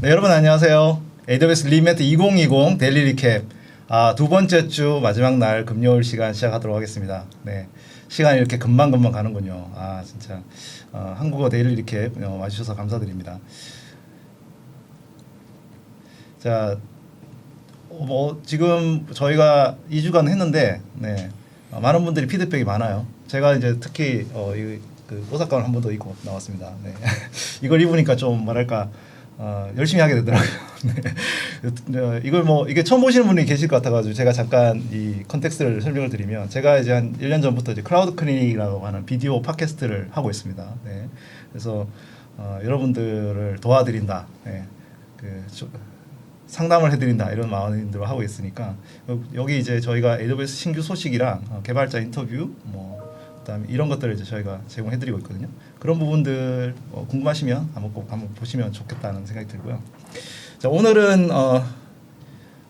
네, 여러분 안녕하세요. AWS 리메트 2020 데일리 리캡 두 번째 주 마지막 날 금요일 시간 시작하도록 하겠습니다. 네, 시간이 이렇게 금방금방 가는군요. 진짜 한국어 데일리 리캡 와주셔서 감사드립니다. 자, 지금 저희가 2주간 했는데 많은 분들이 피드백이 많아요. 제가 이제 특히 그 오사카를 한 번 더 입고 나왔습니다. 네. 이걸 입으니까 좀 뭐랄까 열심히 하게 되더라고요. 네. 이걸 이게 처음 보시는 분이 계실 것 같아가지고 제가 잠깐 이 컨텍스트를 설명을 드리면, 제가 이제 한 1년 전부터 이제 클라우드 클리닉이라고 하는 비디오 팟캐스트를 하고 있습니다. 네. 그래서 여러분들을 도와드린다, 상담을 해드린다 이런 마음으로 하고 있으니까, 여기 이제 저희가 AWS 신규 소식이랑 개발자 인터뷰 그다음에 이런 것들을 이제 저희가 제공해드리고 있거든요. 그런 부분들 궁금하시면 한번 보시면 좋겠다는 생각이 들고요. 자, 오늘은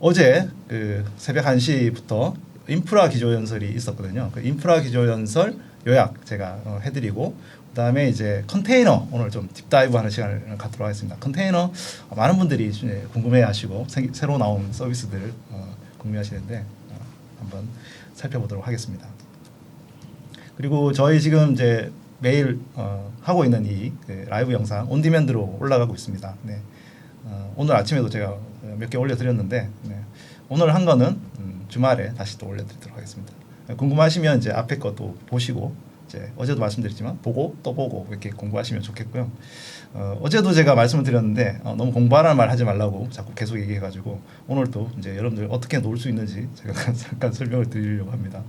어제 그 새벽 1시부터 인프라 기조연설이 있었거든요. 그 인프라 기조연설 요약 제가 해드리고, 그다음에 이제 컨테이너 오늘 좀 딥다이브하는 시간을 갖도록 하겠습니다. 컨테이너 많은 분들이 궁금해하시고 새로 나온 서비스들을 궁금해하시는데 한번 살펴보도록 하겠습니다. 그리고 저희 지금 이제 매일 하고 있는 이 라이브 영상 온디맨드로 올라가고 있습니다. 네. 오늘 아침에도 제가 몇 개 올려드렸는데, 오늘 한 거는 주말에 다시 또 올려드리도록 하겠습니다. 궁금하시면 이제 앞에 것도 보시고, 이제 어제도 말씀드렸지만 보고 또 보고 이렇게 공부하시면 좋겠고요. 어제도 제가 말씀을 드렸는데 너무 공부하라는 말 하지 말라고 자꾸 계속 얘기해가지고, 오늘도 이제 여러분들 어떻게 놀 수 있는지 제가 잠깐 설명을 드리려고 합니다.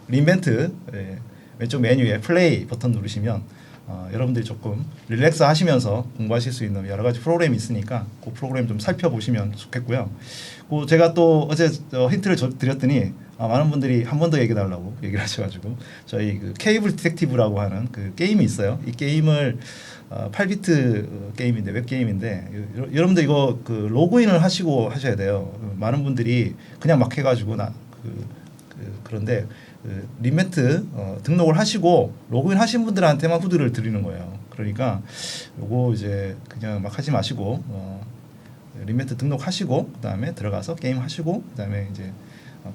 리인벤트 왼쪽 메뉴에 플레이 버튼 누르시면 여러분들이 조금 릴렉스 하시면서 공부하실 수 있는 여러 가지 프로그램이 있으니까 그 프로그램 좀 살펴보시면 좋겠고요. 제가 또 어제 힌트를 드렸더니 많은 분들이 한 번 더 얘기해 달라고 얘기를 하셔가지고, 저희 그 케이블 디텍티브라고 하는 그 게임이 있어요. 이 게임을 8비트 게임인데, 웹 게임인데, 여러분들 이거 그 로그인을 하시고 하셔야 돼요. 많은 분들이 그냥 막 해가지고 그런데 리메트 등록을 하시고 로그인 하신 분들한테만 후드를 드리는 거예요. 그러니까 요거 이제 그냥 막 하지 마시고 리메트 등록하시고 그다음에 들어가서 게임 하시고 그다음에 이제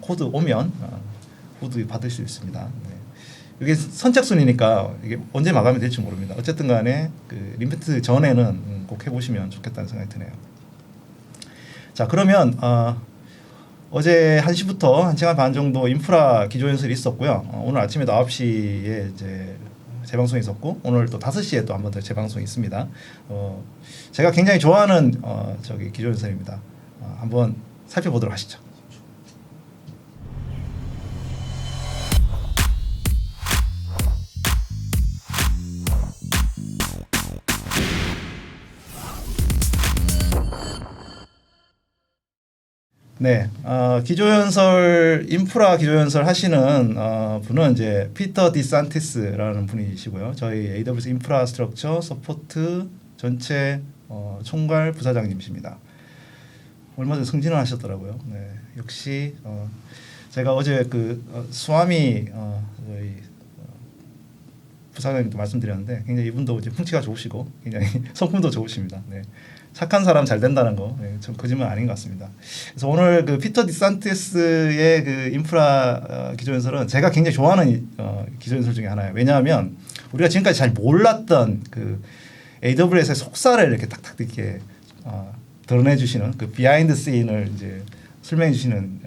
코드 오면 후드 받을 수 있습니다. 네. 이게 선착순이니까 이게 언제 마감이 될지 모릅니다. 어쨌든 간에 그 리메트 전에는 꼭 해보시면 좋겠다는 생각이 드네요. 자, 그러면 어제 1시부터 1시간 반 정도 인프라 기조연설이 있었고요. 오늘 아침에도 9시에 이제 재방송이 있었고, 오늘 또 5시에 또 한 번 더 재방송이 있습니다. 제가 굉장히 좋아하는 기조연설입니다. 한번 살펴보도록 하시죠. 네, 기조연설, 인프라 기조연설 하시는 분은 이제 피터 디산티스라는 분이시고요. 저희 AWS 인프라스트럭처 서포트 전체 총괄 부사장님이십니다. 얼마 전에 승진을 하셨더라고요. 네, 역시 제가 어제 그 스와미 저희 부사장님도 말씀드렸는데, 굉장히 이분도 이제 풍치가 좋으시고 굉장히 성품도 좋으십니다. 네. 착한 사람 잘 된다는 거, 좀 거짓말 아닌 것 같습니다. 그래서 오늘 그 피터 디산티스의 그 인프라 기조연설은 제가 굉장히 좋아하는 기조연설 중에 하나예요. 왜냐하면 우리가 지금까지 잘 몰랐던 그 AWS의 속살을 이렇게 딱딱 이렇게 드러내 주시는 그 비하인드 씬을 이제 설명해 주시는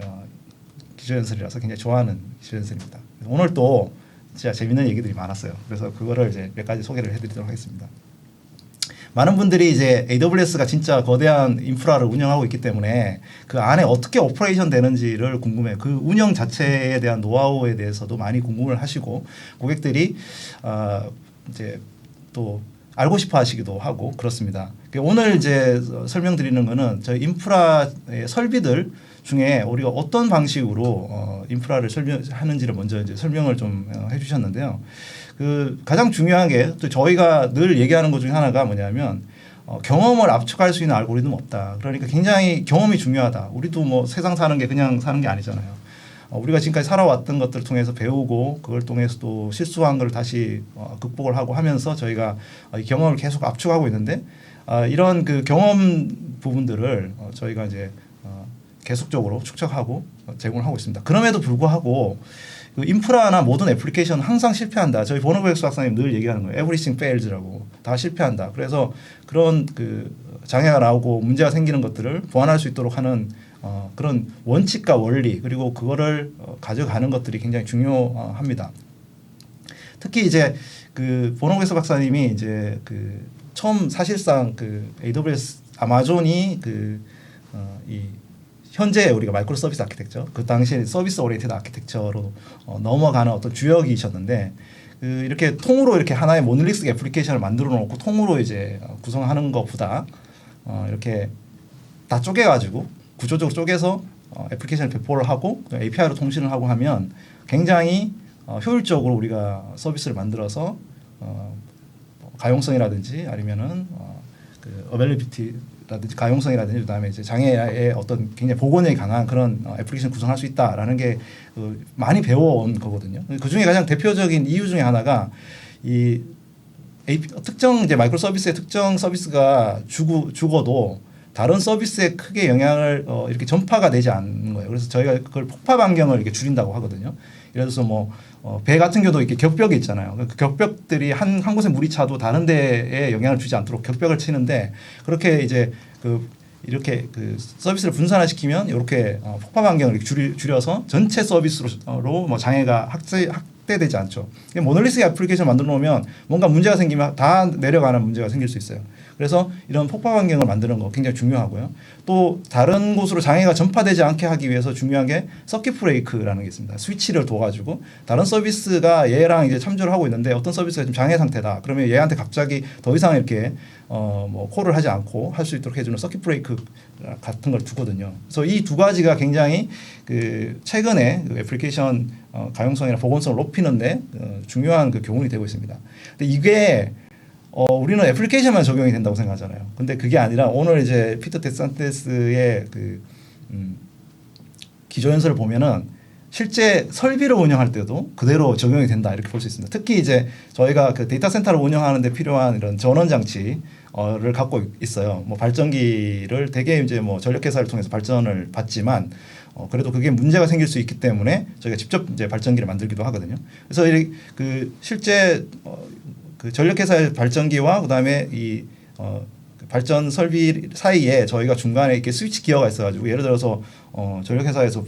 기조연설이라서 굉장히 좋아하는 기조연설입니다. 오늘 또 진짜 재밌는 얘기들이 많았어요. 그래서 그거를 이제 몇 가지 소개를 해드리도록 하겠습니다. 많은 분들이 이제 AWS가 진짜 거대한 인프라를 운영하고 있기 때문에 그 안에 어떻게 오퍼레이션 되는지를 궁금해요. 그 운영 자체에 대한 노하우에 대해서도 많이 궁금을 하시고, 고객들이 이제 또 알고 싶어 하시기도 하고 그렇습니다. 오늘 이제 설명드리는 거는 저희 인프라의 설비들 중에 우리가 어떤 방식으로 인프라를 설명하는지를 먼저 이제 설명을 좀 해주셨는데요. 그 가장 중요한 게 또 저희가 늘 얘기하는 것 중에 하나가 뭐냐면 경험을 압축할 수 있는 알고리즘 없다. 그러니까 굉장히 경험이 중요하다. 우리도 뭐 세상 사는 게 그냥 사는 게 아니잖아요. 우리가 지금까지 살아왔던 것들을 통해서 배우고 그걸 통해서 또 실수한 걸 다시 극복을 하고 하면서 저희가 이 경험을 계속 압축하고 있는데, 이런 그 경험 부분들을 저희가 이제 계속적으로 축적하고 제공을 하고 있습니다. 그럼에도 불구하고 그 인프라나 모든 애플리케이션은 항상 실패한다. 저희 보너백스 박사님 늘 얘기하는 거예요. Everything fails라고. 다 실패한다. 그래서 그런 그 장애가 나오고 문제가 생기는 것들을 보완할 수 있도록 하는 그런 원칙과 원리 그리고 그거를 가져가는 것들이 굉장히 중요합니다. 특히 이제 그 보너백스 박사님이 이제 그 처음 사실상 그 AWS 아마존이 이 현재 우리가 마이크로 서비스 아키텍처 그 당시에 서비스 오리엔티드 아키텍처로 넘어가는 어떤 주역이셨는데 그 이렇게 통으로 이렇게 하나의 모놀리스 애플리케이션을 만들어 놓고 통으로 이제 구성하는 것보다 이렇게 다 쪼개가지고 구조적으로 쪼개서 애플리케이션을 배포를 하고 API로 통신을 하고 하면 굉장히 효율적으로 우리가 서비스를 만들어서 가용성이라든지 아니면은 그 어벨리비티라든지 가용성이라든지 그다음에 이제 장애의 어떤 굉장히 복원력이 강한 그런 애플리케이션 구성할 수 있다라는 게 많이 배워온 거거든요. 그 중에 가장 대표적인 이유 중에 하나가 이 특정 이제 마이크로 서비스의 특정 서비스가 죽어도 다른 서비스에 크게 영향을 이렇게 전파가 되지 않는 거예요. 그래서 저희가 그걸 폭파 반경을 이렇게 줄인다고 하거든요. 예를 들어서 뭐 배 같은 경우도 이렇게 격벽이 있잖아요. 그 격벽들이 한 곳에 물이 차도 다른 데에 영향을 주지 않도록 격벽을 치는데 그렇게 이제 이렇게 그 서비스를 분산화시키면 이렇게 폭파 반경을 줄여서 전체 서비스로 뭐 장애가 확대되지 않죠. 모놀리스 애플리케이션 만들어 놓으면 뭔가 문제가 생기면 다 내려가는 문제가 생길 수 있어요. 그래서 이런 폭파 환경을 만드는 거 굉장히 중요하고요. 또 다른 곳으로 장애가 전파되지 않게 하기 위해서 중요한 게 서킷 브레이크라는 게 있습니다. 스위치를 둬가지고 다른 서비스가 얘랑 이제 참조를 하고 있는데 어떤 서비스가 지금 장애 상태다. 그러면 얘한테 갑자기 더 이상 이렇게 뭐 콜을 하지 않고 할 수 있도록 해주는 서킷 브레이크 같은 걸 두거든요. 그래서 이 두 가지가 굉장히 그 최근에 그 애플리케이션 가용성이나 복원성을 높이는데 중요한 그 교훈이 되고 있습니다. 근데 이게 우리는 애플리케이션만 적용이 된다고 생각하잖아요. 근데 그게 아니라 오늘 이제 피터 데산티스의 그 기조연설을 보면은 실제 설비를 운영할 때도 그대로 적용이 된다 이렇게 볼 수 있습니다. 특히 이제 저희가 그 데이터 센터를 운영하는데 필요한 이런 전원 장치를 갖고 있어요. 뭐 발전기를 대개 이제 뭐 전력회사를 통해서 발전을 받지만 그래도 그게 문제가 생길 수 있기 때문에 저희가 직접 이제 발전기를 만들기도 하거든요. 그래서 그 실제 그 전력회사의 발전기와 그다음에 이 발전 설비 사이에 저희가 중간에 이렇게 스위치 기어가 있어가지고 예를 들어서 전력회사에서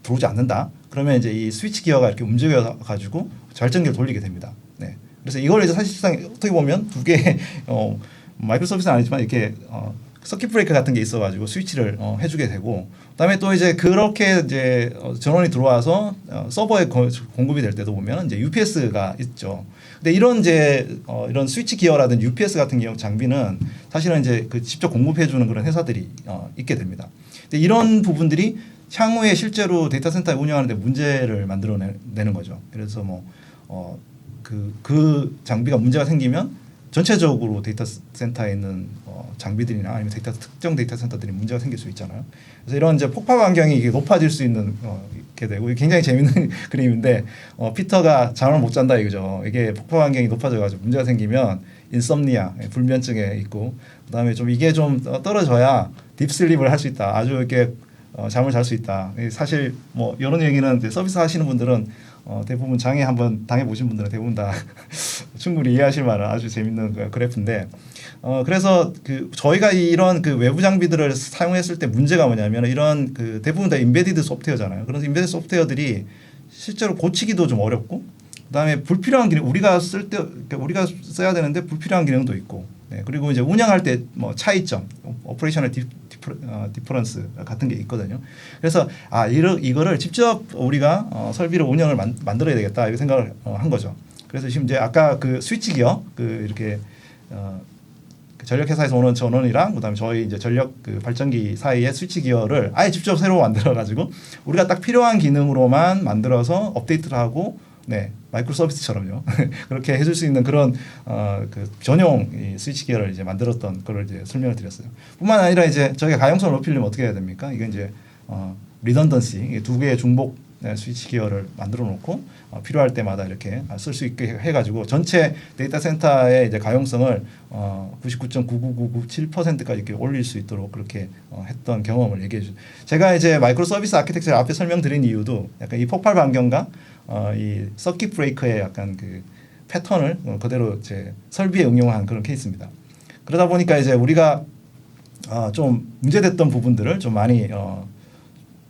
들어오지 않는다. 그러면 이제 이 스위치 기어가 이렇게 움직여 가지고 발전기를 돌리게 됩니다. 네. 그래서 이걸 이제 사실상 어떻게 보면 두 개 마이크로 서비스는 아니지만 이렇게 서킷 브레이크 같은 게 있어가지고 스위치를 해주게 되고 그다음에 또 이제 그렇게 이제 전원이 들어와서 서버에 공급이 될 때도 보면 이제 UPS가 있죠. 근데 이런 이제 이런 스위치 기어라든지 UPS 같은 경우 장비는 사실은 이제 그 직접 공급해주는 그런 회사들이 있게 됩니다. 근데 이런 부분들이 향후에 실제로 데이터 센터에 운영하는데 문제를 만들어내는 거죠. 그래서 뭐 그 장비가 문제가 생기면 전체적으로 데이터 센터에 있는 장비들이나 아니면 특정 데이터 센터들이 문제가 생길 수 있잖아요. 그래서 이런 이제 폭파 환경이 이게 높아질 수 있는 게 되고 굉장히 재밌는 그림인데 피터가 잠을 못 잔다 이거죠. 이게 폭파 환경이 높아져가지고 문제가 생기면 인썸니아 불면증에 있고 그다음에 좀 이게 좀 떨어져야 딥슬립을 할 수 있다. 아주 이렇게 잠을 잘 수 있다. 사실 뭐 이런 얘기는 서비스 하시는 분들은 대부분 장애 한번 당해보신 분들은 대부분 다 충분히 이해하실 만한 아주 재밌는 그래프인데 그래서 그 저희가 이런 그 외부 장비들을 사용했을 때 문제가 뭐냐면 이런 그 대부분 다 인베디드 소프트웨어잖아요. 그래서 인베디드 소프트웨어들이 실제로 고치기도 좀 어렵고 그다음에 불필요한 기능 우리가 써야 되는데 불필요한 기능도 있고 네, 그리고 이제 운영할 때 뭐 차이점 오퍼레이셔널 디퍼런스 같은 게 있거든요. 그래서 이거를 직접 우리가 설비를 운영을 만들어야 되겠다 이렇게 생각을 한 거죠. 그래서 지금 이제 아까 그 스위치 기어 이렇게 전력회사에서 오는 전원이랑 그다음에 저희 이제 전력 그 발전기 사이에 스위치 기어를 아예 직접 새로 만들어 가지고 우리가 딱 필요한 기능으로만 만들어서 업데이트를 하고 네 마이크로 서비스처럼요 그렇게 해줄 수 있는 그런 그 전용 이 스위치 기어를 이제 만들었던 그걸 이제 설명을 드렸어요. 뿐만 아니라 이제 저희가 가용성을 높이려면 어떻게 해야 됩니까? 이게 이제 리던던시 두 개의 중복 스위치 기어를 만들어 놓고 필요할 때마다 이렇게 쓸 수 있게 해가지고 전체 데이터 센터의 이제 가용성을 99.99997%까지 이렇게 올릴 수 있도록 그렇게 했던 경험을 얘기해 주죠. 제가 이제 마이크로 서비스 아키텍처를 앞에 설명드린 이유도 약간 이 폭발 반경과 이 서킷 브레이커의 약간 그 패턴을 그대로 이제 설비에 응용한 그런 케이스입니다. 그러다 보니까 이제 우리가 좀 문제됐던 부분들을 좀 많이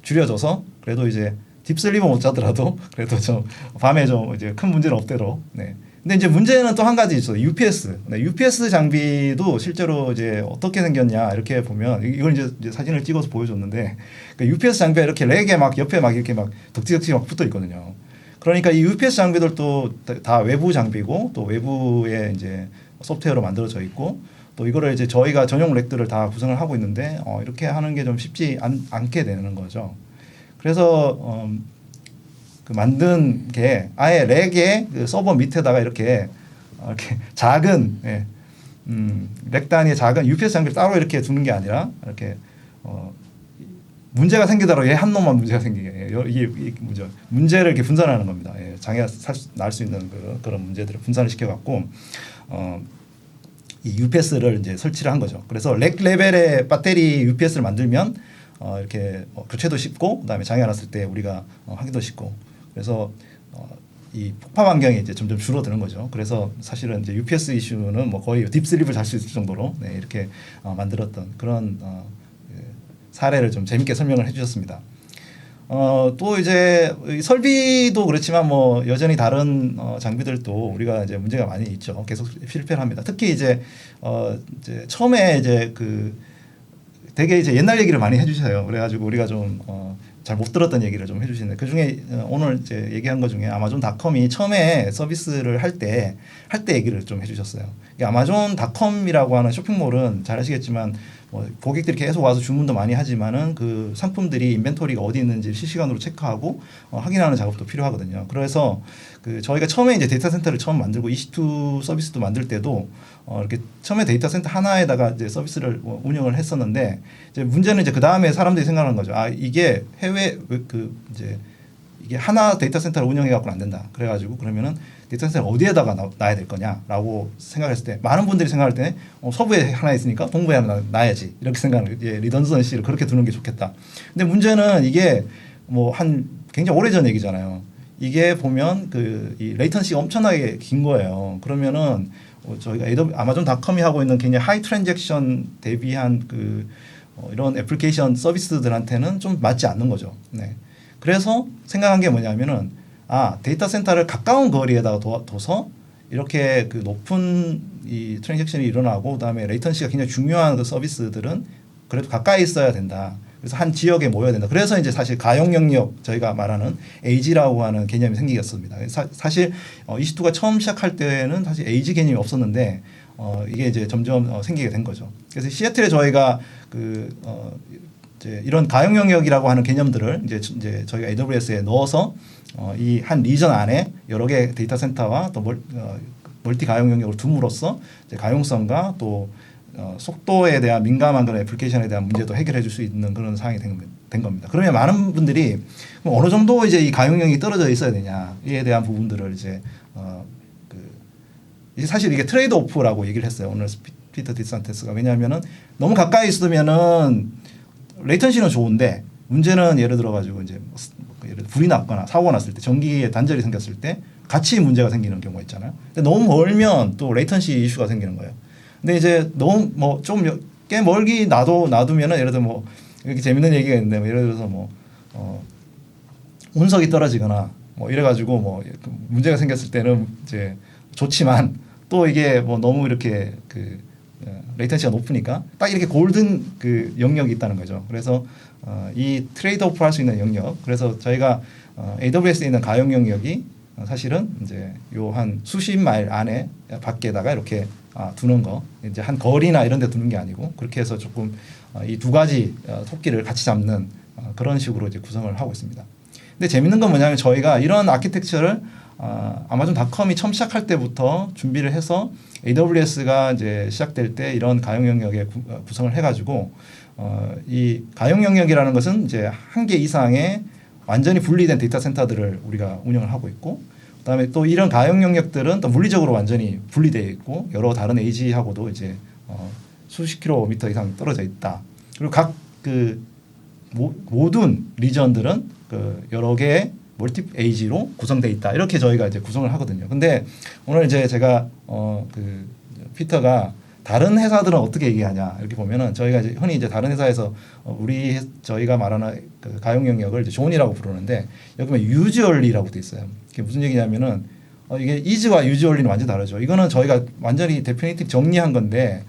줄여줘서 그래도 이제 딥슬립은 못 자더라도 그래도 좀 밤에 좀 이제 큰 문제는 없대로. 네. 근데 이제 문제는 또 한 가지 있어요. UPS. 네, UPS 장비도 실제로 이제 어떻게 생겼냐 이렇게 보면 이걸 이제 사진을 찍어서 보여줬는데 그러니까 UPS 장비가 이렇게 렉에 막 옆에 막 이렇게 막 덕지덕지 막 붙어 있거든요. 그러니까 이 UPS 장비들도 다 외부 장비고 또 외부에 이제 소프트웨어로 만들어져 있고 또 이거를 이제 저희가 전용 렉들을 다 구성을 하고 있는데 이렇게 하는 게 좀 쉽지 않게 되는 거죠. 그래서 그 만든 게 아예 렉의 그 서버 밑에다가 이렇게 작은 렉 단위의 작은 UPS 장비를 따로 이렇게 두는 게 아니라 이렇게 문제가 생기더라도 얘 한 놈만 문제가 생기게 이게 문제를 이렇게 분산하는 겁니다. 예, 장애가 날 수 있는 그런 문제들을 분산을 시켜갖고 이 UPS를 이제 설치를 한 거죠. 그래서 렉 레벨의 배터리 UPS를 만들면 이렇게 교체도 쉽고 그다음에 장애가 났을 때 우리가 확인도 쉽고 그래서 이 폭파 반경이 이제 점점 줄어드는 거죠. 그래서 사실은 이제 UPS 이슈는 뭐 거의 딥슬립을 잘 수 있을 정도로 이렇게 만들었던 그런 사례를 좀 재밌게 설명을 해주셨습니다. 또 이제 설비도 그렇지만 뭐 여전히 다른 장비들도 우리가 이제 문제가 많이 있죠. 계속 실패를 합니다. 특히 이제 처음에 이제 되게 이제 옛날 얘기를 많이 해주셔요. 그래가지고 우리가 좀 잘 못 들었던 얘기를 좀 해주시는데 그 중에 오늘 이제 얘기한 것 중에 아마존닷컴이 처음에 서비스를 할 때 얘기를 좀 해주셨어요. 아마존닷컴이라고 하는 쇼핑몰은 잘 아시겠지만 고객들이 계속 와서 주문도 많이 하지만은 그 상품들이 인벤토리가 어디 있는지 실시간으로 체크하고 확인하는 작업도 필요하거든요. 그래서 저희가 처음에 이제 데이터 센터를 처음 만들고 EC2 서비스도 만들 때도 이렇게 처음에 데이터 센터 하나에다가 이제 서비스를 운영을 했었는데 이제 문제는 이제 그 다음에 사람들이 생각하는 거죠. 이게 해외 이제 이게 하나 데이터 센터를 운영해 갖고는 안 된다. 그래가지고 그러면은 데이터 센터를 어디에다가 놔야 될 거냐라고 생각했을 때 많은 분들이 생각할 때 서부에 하나 있으니까 동부에 하나 놔야지 이렇게 생각하는 리던던시를 그렇게 두는 게 좋겠다. 근데 문제는 이게 뭐 한 굉장히 오래전 얘기잖아요. 이게 보면 이 레이턴시가 엄청나게 긴 거예요. 그러면은 저희가 아마존닷컴이 하고 있는 굉장히 하이 트랜잭션 대비한 이런 애플리케이션 서비스들한테는 좀 맞지 않는 거죠. 네. 그래서 생각한 게 뭐냐면은 데이터 센터를 가까운 거리에다가 둬서 이렇게 높은 이 트랜잭션이 일어나고 그다음에 레이턴시가 굉장히 중요한 그 서비스들은 그래도 가까이 있어야 된다. 그래서 한 지역에 모여야 된다. 그래서 이제 사실 가용 영역 저희가 말하는 에이지라고 하는 개념이 생기겠습니다. 사실 EC2가 처음 시작할 때는 사실 에이지 개념이 없었는데 이게 이제 점점 생기게 된 거죠. 그래서 시애틀에 저희가 이제 이런 가용 영역이라고 하는 개념들을 이제 저희가 AWS에 넣어서 이 한 리전 안에 여러 개의 데이터 센터와 또 멀티 가용 영역을 둠으로써 이제 가용성과 또 속도에 대한 민감한 그런 애플리케이션에 대한 문제도 해결해 줄 수 있는 그런 상황이 된 겁니다. 그러면 많은 분들이 어느 정도 이제 이 가용 영역이 떨어져 있어야 되냐에 대한 부분들을 이제 사실 이게 트레이드 오프라고 얘기를 했어요. 오늘 피터 디산테스가. 왜냐하면은 너무 가까이 있으면은 레이턴시는 좋은데 문제는 예를 들어 가지고 이제 불이 났거나 사고가 났을 때 전기에 단절이 생겼을 때 같이 문제가 생기는 경우가 있잖아요. 근데 너무 멀면 또 레이턴시 이슈가 생기는 거예요. 근데 이제 너무 좀 꽤 멀기 놔두면은 예를 들어 이렇게 재밌는 얘기가 있는데 예를 들어서 운석이 떨어지거나 이래가지고 문제가 생겼을 때는 이제 좋지만 또 이게 너무 이렇게 레이턴시가 높으니까 딱 이렇게 골든 영역이 있다는 거죠. 그래서 이 트레이드 오프 할 수 있는 영역. 그래서 저희가 AWS에 있는 가용 영역이 사실은 이제 요 한 수십 마일 안에 밖에다가 이렇게 두는 거. 이제 한 거리나 이런 데 두는 게 아니고 그렇게 해서 조금 이 두 가지 토끼를 같이 잡는 그런 식으로 이제 구성을 하고 있습니다. 근데 재밌는 건 뭐냐면 저희가 이런 아키텍처를 아마존닷컴이 처음 시작할 때부터 준비를 해서 AWS가 이제 시작될 때 이런 가용 영역에 구성을 해가지고 이 가용 영역이라는 것은 이제 한 개 이상의 완전히 분리된 데이터 센터들을 우리가 운영을 하고 있고, 그다음에 또 이런 가용 영역들은 또 물리적으로 완전히 분리되어 있고 여러 다른 에이지하고도 이제 수십 킬로미터 이상 떨어져 있다. 그리고 각 그 모든 리전들은 그 여러 개의 멀티 에이지로 구성되어 있다. 이렇게 저희가 이제 구성을 하거든요. 근데 오늘 이제 제가 그 피터가 다른 회사들은 어떻게 얘기하냐 이렇게 보면은 저희가 이제 흔히 이제 다른 회사에서 저희가 말하는 그 가용 영역을 이제 존이라고 부르는데 여기 보면 유즈얼리라고 돼 있어요. 이게 무슨 얘기냐면은 이게 이즈와 유즈얼리는 완전 다르죠. 이거는 저희가 완전히 데피니티브 정리한 건데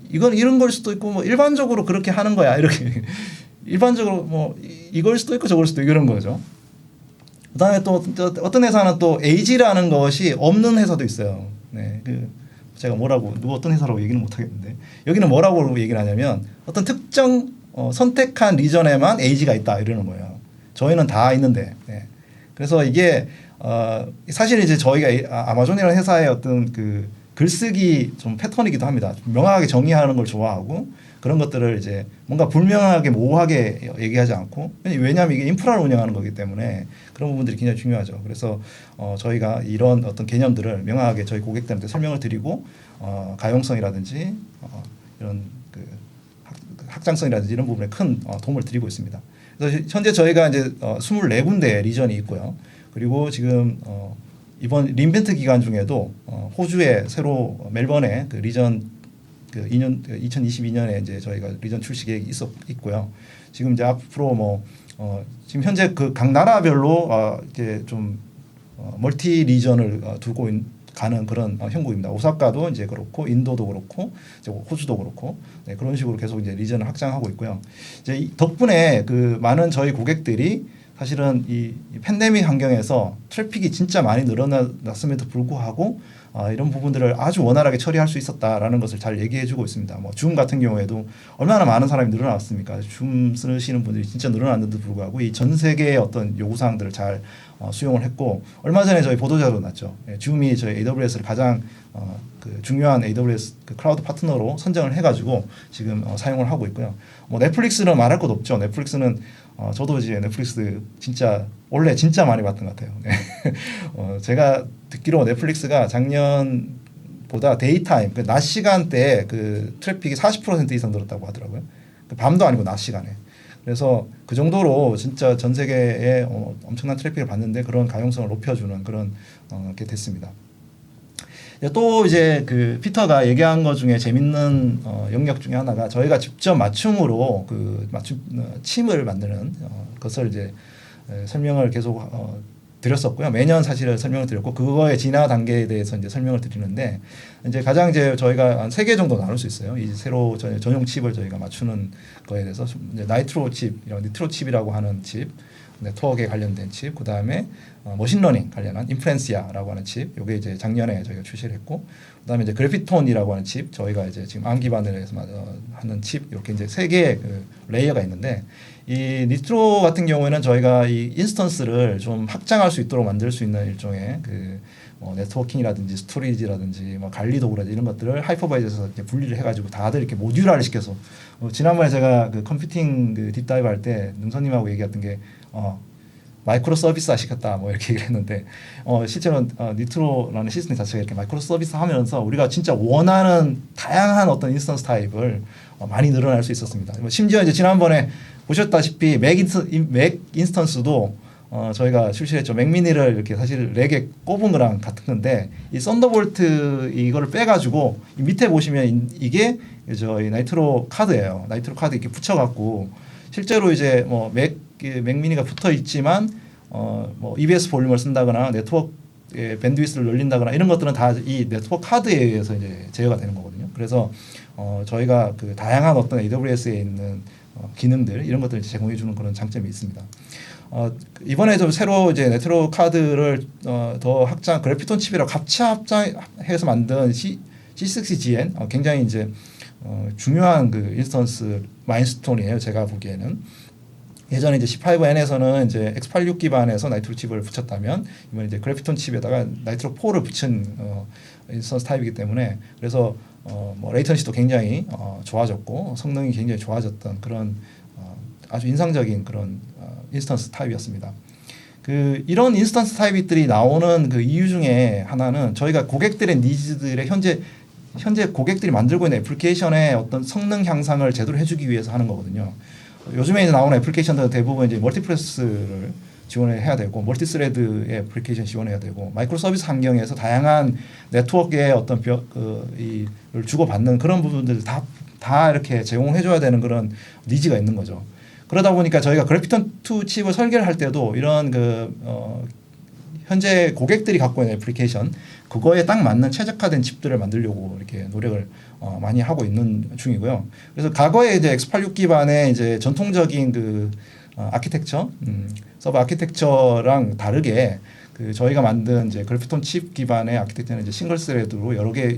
이건 이런 걸 수도 있고 뭐 일반적으로 그렇게 하는 거야 이렇게 일반적으로 뭐 이걸 수도 있고 저걸 수도 있고 이런 거죠. 그다음에 또 어떤 회사는 또 에이지라는 것이 없는 회사도 있어요. 네, 그 제가 뭐라고 누구 어떤 회사라고 얘기는 못 하겠는데 여기는 뭐라고 얘기를 하냐면 어떤 특정 선택한 리전에만 에이지가 있다 이러는 거예요. 저희는 다 있는데. 네. 그래서 이게 사실 이제 저희가 아마존이라는 회사의 어떤 그 글쓰기 좀 패턴이기도 합니다. 명확하게 정의하는 걸 좋아하고 그런 것들을 이제 뭔가 불명하게 모호하게 얘기하지 않고 왜냐하면 이게 인프라를 운영하는 거기 때문에 그런 부분들이 굉장히 중요하죠. 그래서 저희가 이런 어떤 개념들을 명확하게 저희 고객들한테 설명을 드리고 가용성이라든지 이런 그 확장성이라든지 이런 부분에 큰 도움을 드리고 있습니다. 그래서 현재 저희가 이제 24군데 리전이 있고요. 그리고 지금 이번 린벤트 기간 중에도 호주에 새로 멜번에 그 리전 그 2022년에 이제 저희가 리전 출시 계획이 있고요. 지금 이제 앞으로 뭐 지금 현재 그 각 나라별로 이제 좀 멀티 리전을 두고 가는 그런 형국입니다. 오사카도 이제 그렇고 인도도 그렇고 이제 호주도 그렇고 네, 그런 식으로 계속 이제 리전을 확장하고 있고요. 이제 덕분에 그 많은 저희 고객들이 사실은 이 팬데믹 환경에서 트래픽이 진짜 많이 늘어났음에도 불구하고 이런 부분들을 아주 원활하게 처리할 수 있었다라는 것을 잘 얘기해주고 있습니다. 뭐 줌 같은 경우에도 얼마나 많은 사람이 늘어났습니까? 줌 쓰시는 분들이 진짜 늘어났는데도 불구하고 이 전 세계의 어떤 요구사항들을 잘 수용을 했고 얼마 전에 저희 보도자료 났죠. 줌이 저희 AWS를 가장 그 중요한 AWS 그 클라우드 파트너로 선정을 해가지고 지금 사용을 하고 있고요. 뭐 넷플릭스는 말할 것 없죠. 넷플릭스는 저도 이제 넷플릭스 진짜 원래 진짜 많이 봤던 것 같아요. 네. 제가 듣기로 넷플릭스가 작년보다 데이타임 그 낮 시간대에 그 트래픽이 40% 이상 늘었다고 하더라고요. 그 밤도 아니고 낮 시간에. 그래서 그 정도로 진짜 전 세계에 엄청난 트래픽을 받는데 그런 가용성을 높여주는 그런 게 됐습니다. 또 이제 그 피터가 얘기한 것 중에 재밌는 영역 중에 하나가 저희가 직접 맞춤으로 그 침을 만드는 것을 이제 설명을 계속 드렸었고요. 매년 사실 설명을 드렸고 그거의 진화 단계에 대해서 이제 설명을 드리는데 이제 가장 이제 저희가 한 3개 정도 나눌 수 있어요. 이 새로 전용 칩을 저희가 맞추는 거에 대해서 이제 나이트로 칩, 니트로 칩이라고 하는 칩, 네트워크에 관련된 칩, 그 다음에 머신러닝 관련한 인프렌시아라고 하는 칩, 요게 이제 작년에 저희가 출시를 했고, 그 다음에 이제 그래피톤이라고 하는 칩, 저희가 이제 지금 암 기반으로 해서 하는 칩, 이렇게 이제 3개의 그 레이어가 있는데, 이 니트로 같은 경우에는 저희가 이 인스턴스를 좀 확장할 수 있도록 만들 수 있는 일종의 그 네트워킹이라든지 스토리지라든지 뭐 관리 도구라든지 이런 것들을 하이퍼바이저에서 이렇게 분리를 해가지고 다들 이렇게 모듈화를 시켜서 지난번에 제가 그 컴퓨팅 그 딥다이브 할 때 능선님하고 얘기했던 게 마이크로 서비스화 시켰다 뭐 이렇게 얘기를 했는데 실제로 니트로라는 시스템 자체가 이렇게 마이크로 서비스 하면서 우리가 진짜 원하는 다양한 어떤 인스턴스 타입을 많이 늘어날 수 있었습니다. 심지어 이제 지난번에 보셨다시피 맥 인스턴스도 저희가 출시했죠. 맥미니를 이렇게 사실 렉에 꼽은 거랑 같은 건데 이 썬더볼트 이거를 빼가지고 이 밑에 보시면 이게 저희 나이트로 카드예요. 나이트로 카드 이렇게 붙여갖고 실제로 이제 뭐 맥미니가 붙어 있지만 뭐 EBS 볼륨을 쓴다거나 네트워크 밴드위스를 늘린다거나 이런 것들은 다 이 네트워크 카드에 의해서 이제 제어가 되는 거거든요. 그래서 저희가 그 다양한 어떤 AWS에 있는 기능들 이런 것들을 제공해 주는 그런 장점이 있습니다. 이번에 좀 새로 이제 네트워크 카드를 더 확장 그래피톤 칩이랑 같이 합장해서 만든 C6GN 굉장히 이제 중요한 그 인스턴스 마인스톤이에요. 제가 보기에는 예전에 이제 C5N에서는 이제 X86 기반에서 나이트로 칩을 붙였다면 이번 이제 그래피톤 칩에다가 나이트로 4를 붙인 인스턴스 타입이기 때문에 그래서 뭐 레이턴시도 굉장히 좋아졌고 성능이 굉장히 좋아졌던 그런 아주 인상적인 그런 인스턴스 타입이었습니다. 이런 인스턴스 타입들이 나오는 그 이유 중에 하나는 저희가 고객들의 니즈들의 현재 고객들이 만들고 있는 애플리케이션의 어떤 성능 향상을 제대로 해주기 위해서 하는 거거든요. 요즘에 이제 나오는 애플리케이션들은 대부분 이제 멀티프레스를 지원해야 되고 멀티스레드의 애플리케이션 지원해야 되고 마이크로 서비스 환경에서 다양한 네트워크의 어떤 을 주고받는 그런 부분들 다 이렇게 제공해줘야 되는 그런 니즈가 있는 거죠. 그러다 보니까 저희가 그래피톤2 칩을 설계를 할 때도 이런 현재 고객들이 갖고 있는 애플리케이션 그거에 딱 맞는 최적화된 칩들을 만들려고 이렇게 노력을 많이 하고 있는 중이고요. 그래서 과거에 이제 x86 기반의 이제 전통적인 아키텍처, 서버 아키텍처랑 다르게 저희가 만든 이제 그래피톤 칩 기반의 아키텍처는 이제 싱글 스레드로 여러 개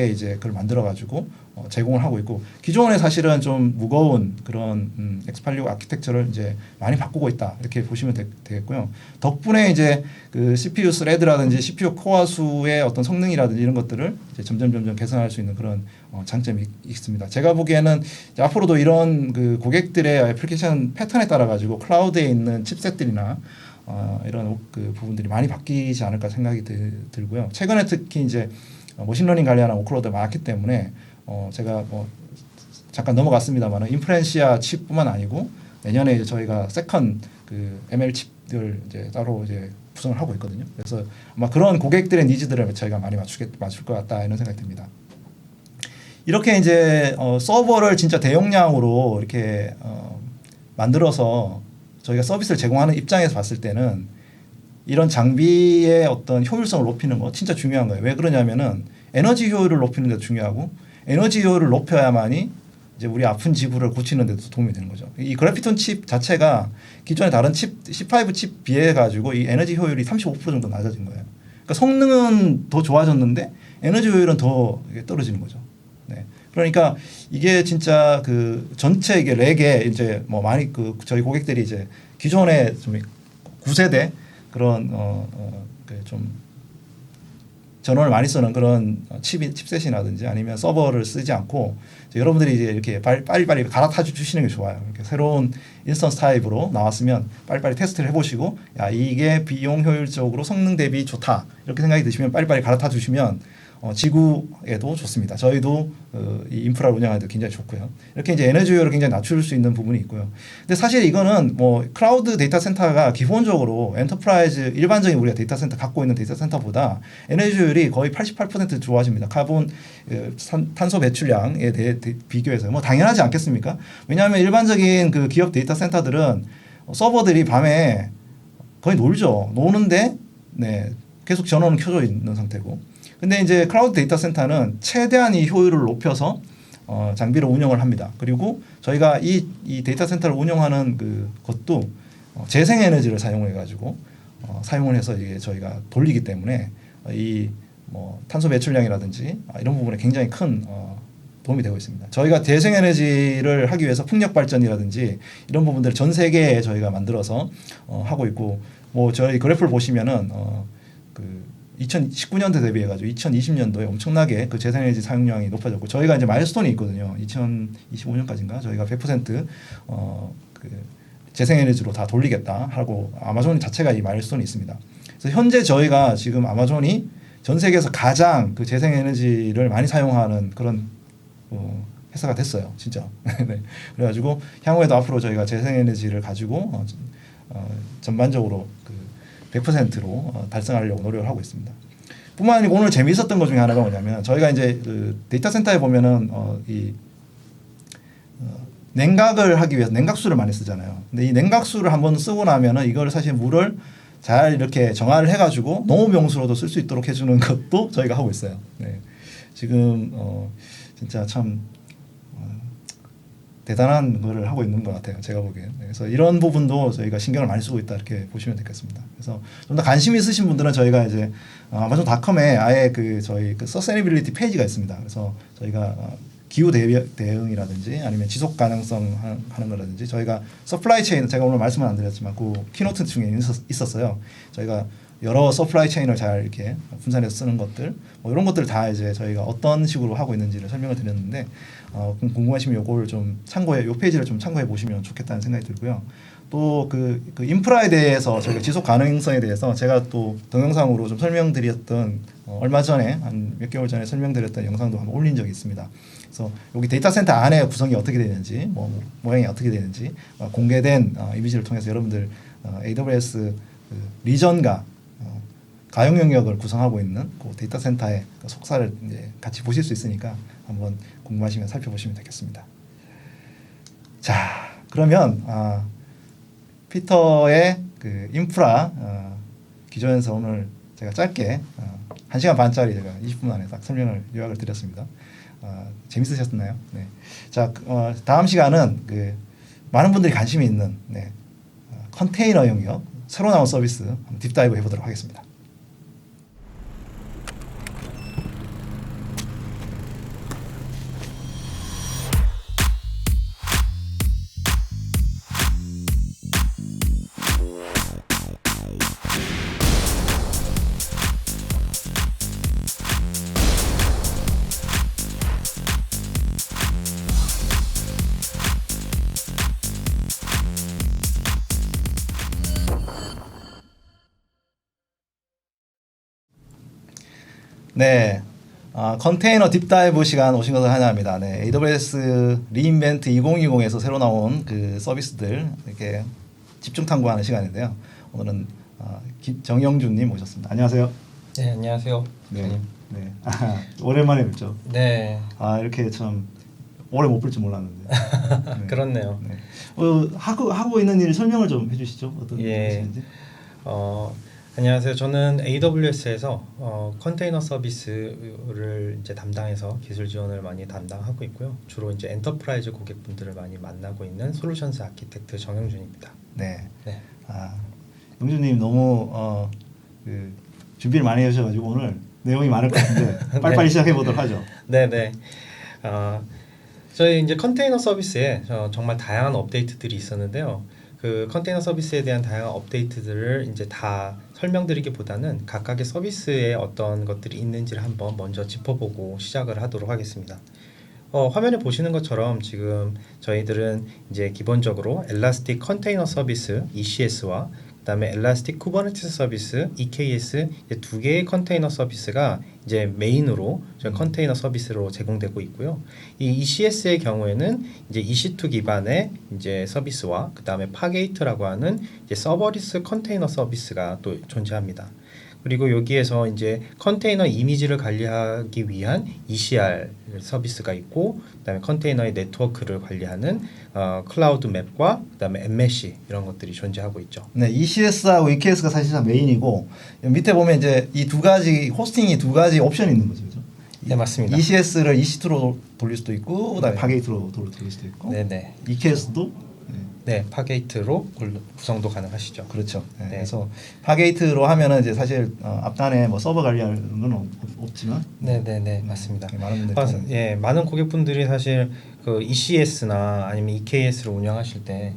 이제 그걸 만들어 가지고 제공을 하고 있고 기존에 사실은 좀 무거운 그런 x86 아키텍처를 이제 많이 바꾸고 있다 이렇게 보시면 되겠고요. 덕분에 이제 CPU 스레드라든지 CPU 코어 수의 어떤 성능이라든지 이런 것들을 이제 점점 개선할 수 있는 그런 장점이 있습니다. 제가 보기에는 이제 앞으로도 이런 고객들의 애플리케이션 패턴에 따라 가지고 클라우드에 있는 칩셋들이나 이런 부분들이 많이 바뀌지 않을까 생각이 들고요. 최근에 특히 이제 머신러닝 관련한 워크로드 많기 때문에 제가 잠깐 넘어갔습니다만 인프렌시아 칩뿐만 아니고 내년에 이제 저희가 세컨 ML 칩들 이제 따로 이제 구성을 하고 있거든요. 그래서 아마 그런 고객들의 니즈들을 저희가 많이 맞출 것 같다 이런 생각이 듭니다. 이렇게 이제 서버를 진짜 대용량으로 이렇게 만들어서 저희가 서비스를 제공하는 입장에서 봤을 때는 이런 장비의 어떤 효율성을 높이는 거 진짜 중요한 거예요. 왜 그러냐면은 에너지 효율을 높이는 데도 중요하고 에너지 효율을 높여야만이 이제 우리 아픈 지구를 고치는 데도 도움이 되는 거죠. 이 그래피톤 칩 자체가 기존의 다른 칩 C5 칩 비해 가지고 이 에너지 효율이 35% 정도 낮아진 거예요. 그러니까 성능은 더 좋아졌는데 에너지 효율은 더 떨어지는 거죠. 네. 그러니까 이게 진짜 전체 이게 렉에 이제 많이 저희 고객들이 이제 기존에 좀 9세대 그런 좀 전원을 많이 쓰는 그런 칩셋이라든지 아니면 서버를 쓰지 않고 여러분들이 이제 이렇게 빨리빨리 갈아타 주시는 게 좋아요. 이렇게 새로운 인스턴스 타입으로 나왔으면 빨리빨리 테스트를 해보시고 야 이게 비용 효율적으로 성능 대비 좋다 이렇게 생각이 드시면 빨리빨리 갈아타 주시면 지구에도 좋습니다. 저희도 이 인프라를 운영하는데 굉장히 좋고요. 이렇게 이제 에너지 효율을 굉장히 낮출 수 있는 부분이 있고요. 근데 사실 이거는 클라우드 데이터 센터가 기본적으로 엔터프라이즈 일반적인 우리가 데이터 센터 갖고 있는 데이터 센터보다 에너지 효율이 거의 88% 좋아집니다. 카본 탄소 배출량에 대해 비교해서 당연하지 않겠습니까? 왜냐하면 일반적인 기업 데이터 센터들은 서버들이 밤에 거의 놀죠. 노는데 계속 전원은 켜져 있는 상태고. 근데 이제 클라우드 데이터 센터는 최대한 이 효율을 높여서 장비를 운영을 합니다. 그리고 저희가 이 데이터 센터를 운영하는 것도 재생 에너지를 사용해 가지고 사용을 해서 이게 저희가 돌리기 때문에 이 탄소 배출량이라든지 이런 부분에 굉장히 큰 도움이 되고 있습니다. 저희가 재생 에너지를 하기 위해서 풍력 발전이라든지 이런 부분들을 전 세계에 저희가 만들어서 하고 있고 저희 그래프를 보시면은 2019년도 대비해가지고 2020년도에 엄청나게 재생에너지 사용량이 높아졌고 저희가 이제 마일스톤이 있거든요. 2025년까지인가 저희가 100% 재생에너지로 다 돌리겠다 하고 아마존 자체가 이 마일스톤이 있습니다. 그래서 현재 저희가 지금 아마존이 전 세계에서 가장 재생에너지를 많이 사용하는 그런 회사가 됐어요, 진짜. 네. 그래가지고 향후에도 앞으로 저희가 재생에너지를 가지고 전반적으로 100%로 달성하려고 노력을 하고 있습니다. 뿐만 아니고 오늘 재미있었던 것 중에 하나가 뭐냐면 저희가 이제 데이터 센터에 보면은 냉각을 하기 위해서 냉각수를 많이 쓰잖아요. 근데 이 냉각수를 한번 쓰고 나면은 이걸 사실 물을 잘 이렇게 정화를 해가지고 농업용수로도 쓸 수 있도록 해주는 것도 저희가 하고 있어요. 네. 지금 진짜 참 대단한 거를 하고 있는 것 같아요. 제가 보기엔. 그래서 이런 부분도 저희가 신경을 많이 쓰고 있다 이렇게 보시면 되겠습니다. 그래서 좀 더 관심 있으신 분들은 저희가 이제 아마존.com에 아예 저희 서스테이너빌리티 페이지가 있습니다. 그래서 저희가 기후 대응이라든지 아니면 지속 가능성 하는 거라든지 저희가 서플라이 체인 제가 오늘 말씀은 안 드렸지만 키노트 중에 있었어요. 저희가 여러 서플라이 체인을 잘 이렇게 분산해서 쓰는 것들 뭐 이런 것들 다 이제 저희가 어떤 식으로 하고 있는지를 설명을 드렸는데 궁금하시면 요걸 좀 참고해 요 페이지를 좀 참고해 보시면 좋겠다는 생각이 들고요. 또 그 인프라에 대해서 저희가 지속 가능성에 대해서 제가 또 동영상으로 좀 설명드렸던 얼마 전에 한 몇 개월 전에 설명드렸던 영상도 한번 올린 적이 있습니다. 그래서 여기 데이터 센터 안에 구성이 어떻게 되는지 모양이 어떻게 되는지 공개된 이미지를 통해서 여러분들 AWS 그 리전과 가용 영역을 구성하고 있는 그 데이터 센터의 그 속사를 이제 같이 보실 수 있으니까 한번 궁금하시면 살펴보시면 되겠습니다. 자, 그러면 피터의 그 인프라 기조연서 오늘 제가 짧게 1시간 반짜리 제가 20분 안에 딱 설명을 요약을 드렸습니다. 재밌으셨나요? 네. 자, 다음 시간은 그 많은 분들이 관심이 있는 컨테이너 영역 새로 나온 서비스 한번 딥다이브 해보도록 하겠습니다. 네, 컨테이너 딥다이브 시간 오신 것을 환영합니다. 네, AWS 리인벤트 2020에서 새로 나온 그 서비스들 이렇게 집중 탐구하는 시간인데요. 오늘은 정영준님 모셨습니다. 안녕하세요. 네, 안녕하세요. 네, 네. 오랜만에 뵙죠. 네. 이렇게 참 오래 못 볼 줄 몰랐는데. 네. 그렇네요. 네. 하고 있는 일 설명을 좀 해주시죠. 어떤 예. 일이신지. 안녕하세요. 저는 AWS에서 컨테이너 서비스를 이제 담당해서 기술 지원을 많이 담당하고 있고요. 주로 이제 엔터프라이즈 고객분들을 많이 만나고 있는 솔루션스 아키텍트 정영준입니다. 네. 네. 영준님 너무 그 준비를 많이 해주셔가지고 오늘 내용이 많을 것 같은데 빨리빨리 시작해 보도록 하죠. 네네. 저희 이제 컨테이너 서비스에 정말 다양한 업데이트들이 있었는데요. 그 컨테이너 서비스에 대한 다양한 업데이트들을 이제 다 설명드리기보다는 각각의 서비스에 어떤 것들이 있는지를 한번 먼저 짚어보고 시작을 하도록 하겠습니다. 화면에 보시는 것처럼 지금 저희들은 이제 기본적으로 엘라스틱 컨테이너 서비스 ECS와 그다음에 엘라스틱 쿠버네티스 서비스 EKS 두 개의 컨테이너 서비스가 이제 메인으로 저희 컨테이너 서비스로 제공되고 있고요. 이 ECS의 경우에는 이제 EC2 기반의 이제 서비스와 그다음에 파게이트라고 하는 이제 서버리스 컨테이너 서비스가 또 존재합니다. 그리고 여기에서 이제 컨테이너 이미지를 관리하기 위한 ECR 서비스가 있고, 그다음에 컨테이너의 네트워크를 관리하는 클라우드 맵과 그다음에 엠메시 이런 것들이 존재하고 있죠. 네, ECS하고 EKS가 사실상 메인이고 밑에 보면 이제 이 두 가지 호스팅이 두 가지 옵션이 있는 거죠, 그렇죠? 네, 맞습니다. ECS를 EC2로 돌릴 수도 있고, 그다음에 네. 파게이트로 돌릴 수도 있고, 네네. EKS도 네, 파게이트로 구성도 가능하시죠. 그렇죠. 네. 네. 그래서 파게이트로 하면은 이제 사실 앞단에 뭐 서버 관리하는 건 없지만, 네네네, 맞습니다. 많은 분들이 예, 많은 고객분들이 사실 그 ECS나 아니면 EKS를 운영하실 때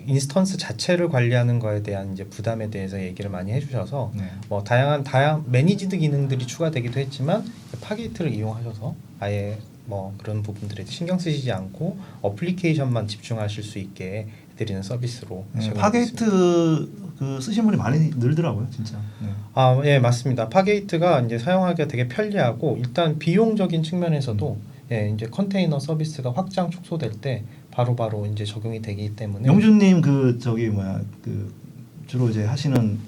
인스턴스 자체를 관리하는 거에 대한 이제 부담에 대해서 얘기를 많이 해주셔서 네. 뭐 다양한 매니지드 기능들이 추가되기도 했지만 파게이트를 이용하셔서 아예 뭐 그런 부분들에 신경 쓰시지 않고 어플리케이션만 집중하실 수 있게 해드리는 서비스로 제공하고 파게이트 있습니다. 그 쓰신 분이 많이 늘더라고요, 진짜. 네. 예, 맞습니다. 파게이트가 이제 사용하기가 되게 편리하고 일단 비용적인 측면에서도 예, 이제 컨테이너 서비스가 확장 축소될 때 바로바로 이제 적용이 되기 때문에 영준님 그 주로 이제 하시는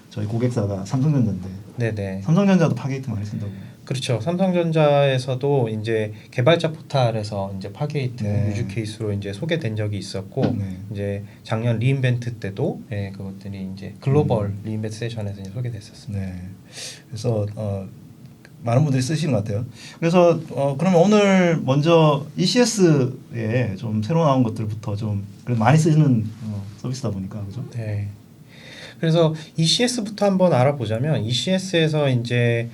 저희 고객사가 삼성전자인데, 네네. 삼성전자도 파게이트 많이 쓴다고. 그렇죠. 삼성전자에서도 이제 개발자 포탈에서 이제 파게이트 네. 유즈 케이스로 이제 소개된 적이 있었고 네. 이제 작년 리인벤트 때도 예, 그것들이 이제 글로벌 리인벤트 세션에서 이제 소개됐었습니다. 네. 그래서 많은 분들이 쓰시는 것 같아요. 그래서 그러면 오늘 먼저 ECS에 좀 새로 나온 것들부터 좀 그래도 많이 쓰시는 서비스다 보니까 그죠? 네. 그래서 ECS부터 한번 알아보자면 ECS에서 이제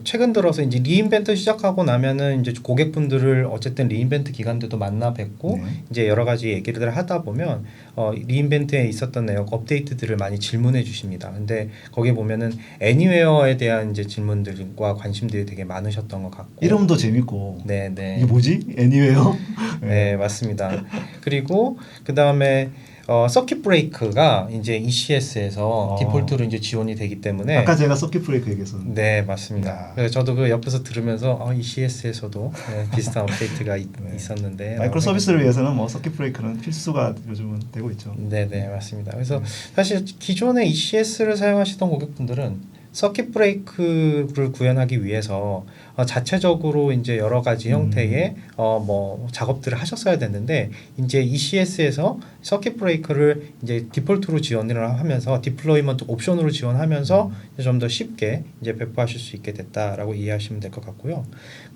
최근 들어서 이제 리인벤트 시작하고 나면은 이제 고객분들을 어쨌든 리인벤트 기간 때도 만나 뵙고 네. 이제 여러 가지 얘기를 하다 보면 리인벤트에 있었던 내용 업데이트들을 많이 질문해 주십니다. 근데 거기 보면은 애니웨어에 대한 이제 질문들과 관심들이 되게 많으셨던 것 같고 이름도 재밌고 네, 네. 이게 뭐지? 애니웨어? 네, 맞습니다. 그리고 그 다음에 서킷 브레이크가 이제 ECS에서 디폴트로 이제 지원이 되기 때문에 아까 제가 서킷 브레이크 얘기했었는데 네, 맞습니다. 야. 그래서 저도 그 옆에서 들으면서 ECS에서도 비슷한 업데이트가 네. 있었는데 마이크로 서비스를 위해서는 뭐 서킷 브레이크는 필수가 요즘은 되고 있죠. 네, 네, 맞습니다. 그래서 사실 기존의 ECS를 사용하시던 고객분들은 서킷 브레이크를 구현하기 위해서 자체적으로 이제 여러 가지 형태의 뭐 작업들을 하셨어야 됐는데 이제 ECS에서 서킷 브레이크를 이제 디폴트로 지원을 하면서 디플로이먼트 옵션으로 지원하면서 좀 더 쉽게 이제 배포하실 수 있게 됐다라고 이해하시면 될 것 같고요.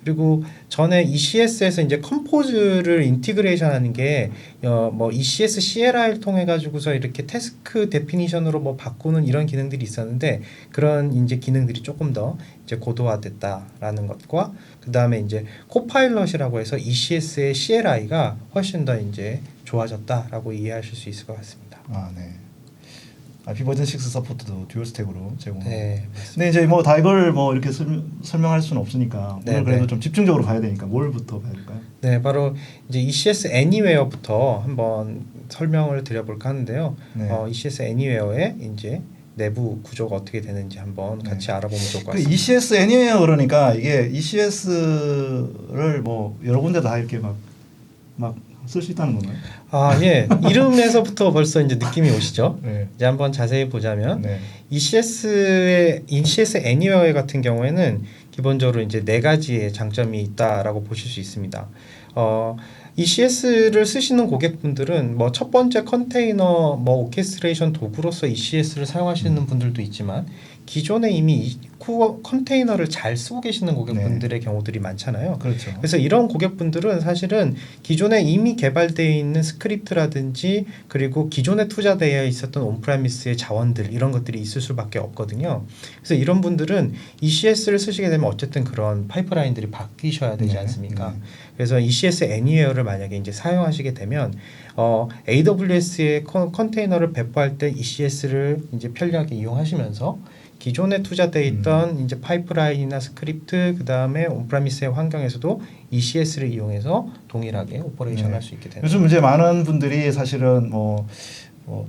그리고 전에 ECS에서 이제 컴포즈를 인티그레이션하는 게 뭐 ECS CLI를 통해 가지고서 이렇게 태스크 데피니션으로 뭐 바꾸는 이런 기능들이 있었는데 그런 이제 기능들이 조금 더 이제 고도화됐다라는 것과 그 다음에 이제 코파일럿이라고 해서 ECS의 CLI가 훨씬 더 이제 좋아졌다라고 이해하실 수 있을 것 같습니다. 아, 네. IP 버전 6 서포트도 듀얼 스택으로 제공하고. 네, 근데 이제 뭐 다 이걸 뭐 이렇게 설명할 수는 없으니까 네, 오늘 그래도 네. 좀 집중적으로 봐야 되니까 뭘부터 봐야 될까요? 네, 바로 이제 ECS Anywhere부터 한번 설명을 드려볼까 하는데요. 네. ECS Anywhere의 이제 내부 구조가 어떻게 되는지 한번 같이 알아보면 좋을 것 그 같습니다. ECS 애니웨어 그러니까 이게 ECS를 뭐 여러 군데 다 이렇게 막 쓸 수 있다는 건가요? 아, 예. 이름에서부터 벌써 이제 느낌이 오시죠? 네. 이제 한번 자세히 보자면 네. ECS Anywhere 같은 경우에는 기본적으로 이제 네 가지의 장점이 있다라고 보실 수 있습니다. ECS를 쓰시는 고객분들은 뭐 첫 번째 컨테이너 뭐 오케스트레이션 도구로서 ECS를 사용하시는 분들도 있지만 기존에 이미 이 컨테이너를 잘 쓰고 계시는 고객분들의 경우들이 많잖아요. 그렇죠. 그래서 이런 고객분들은 사실은 기존에 이미 개발되어 있는 스크립트라든지 그리고 기존에 투자되어 있었던 온프라미스의 자원들 이런 것들이 있을 수밖에 없거든요. 그래서 이런 분들은 ECS를 쓰시게 되면 어쨌든 그런 파이프라인들이 바뀌셔야 되지 네, 않습니까? 네. 그래서 ECS Anywhere를 만약에 이제 사용하시게 되면 AWS의 컨테이너를 배포할 때 ECS를 이제 편리하게 이용하시면서 기존에 투자되어 있던 이제 파이프라인이나 스크립트 그 다음에 온프라미스의 환경에서도 ECS를 이용해서 동일하게 오퍼레이션할 수 있게 되는. 요즘 이제 많은 분들이 사실은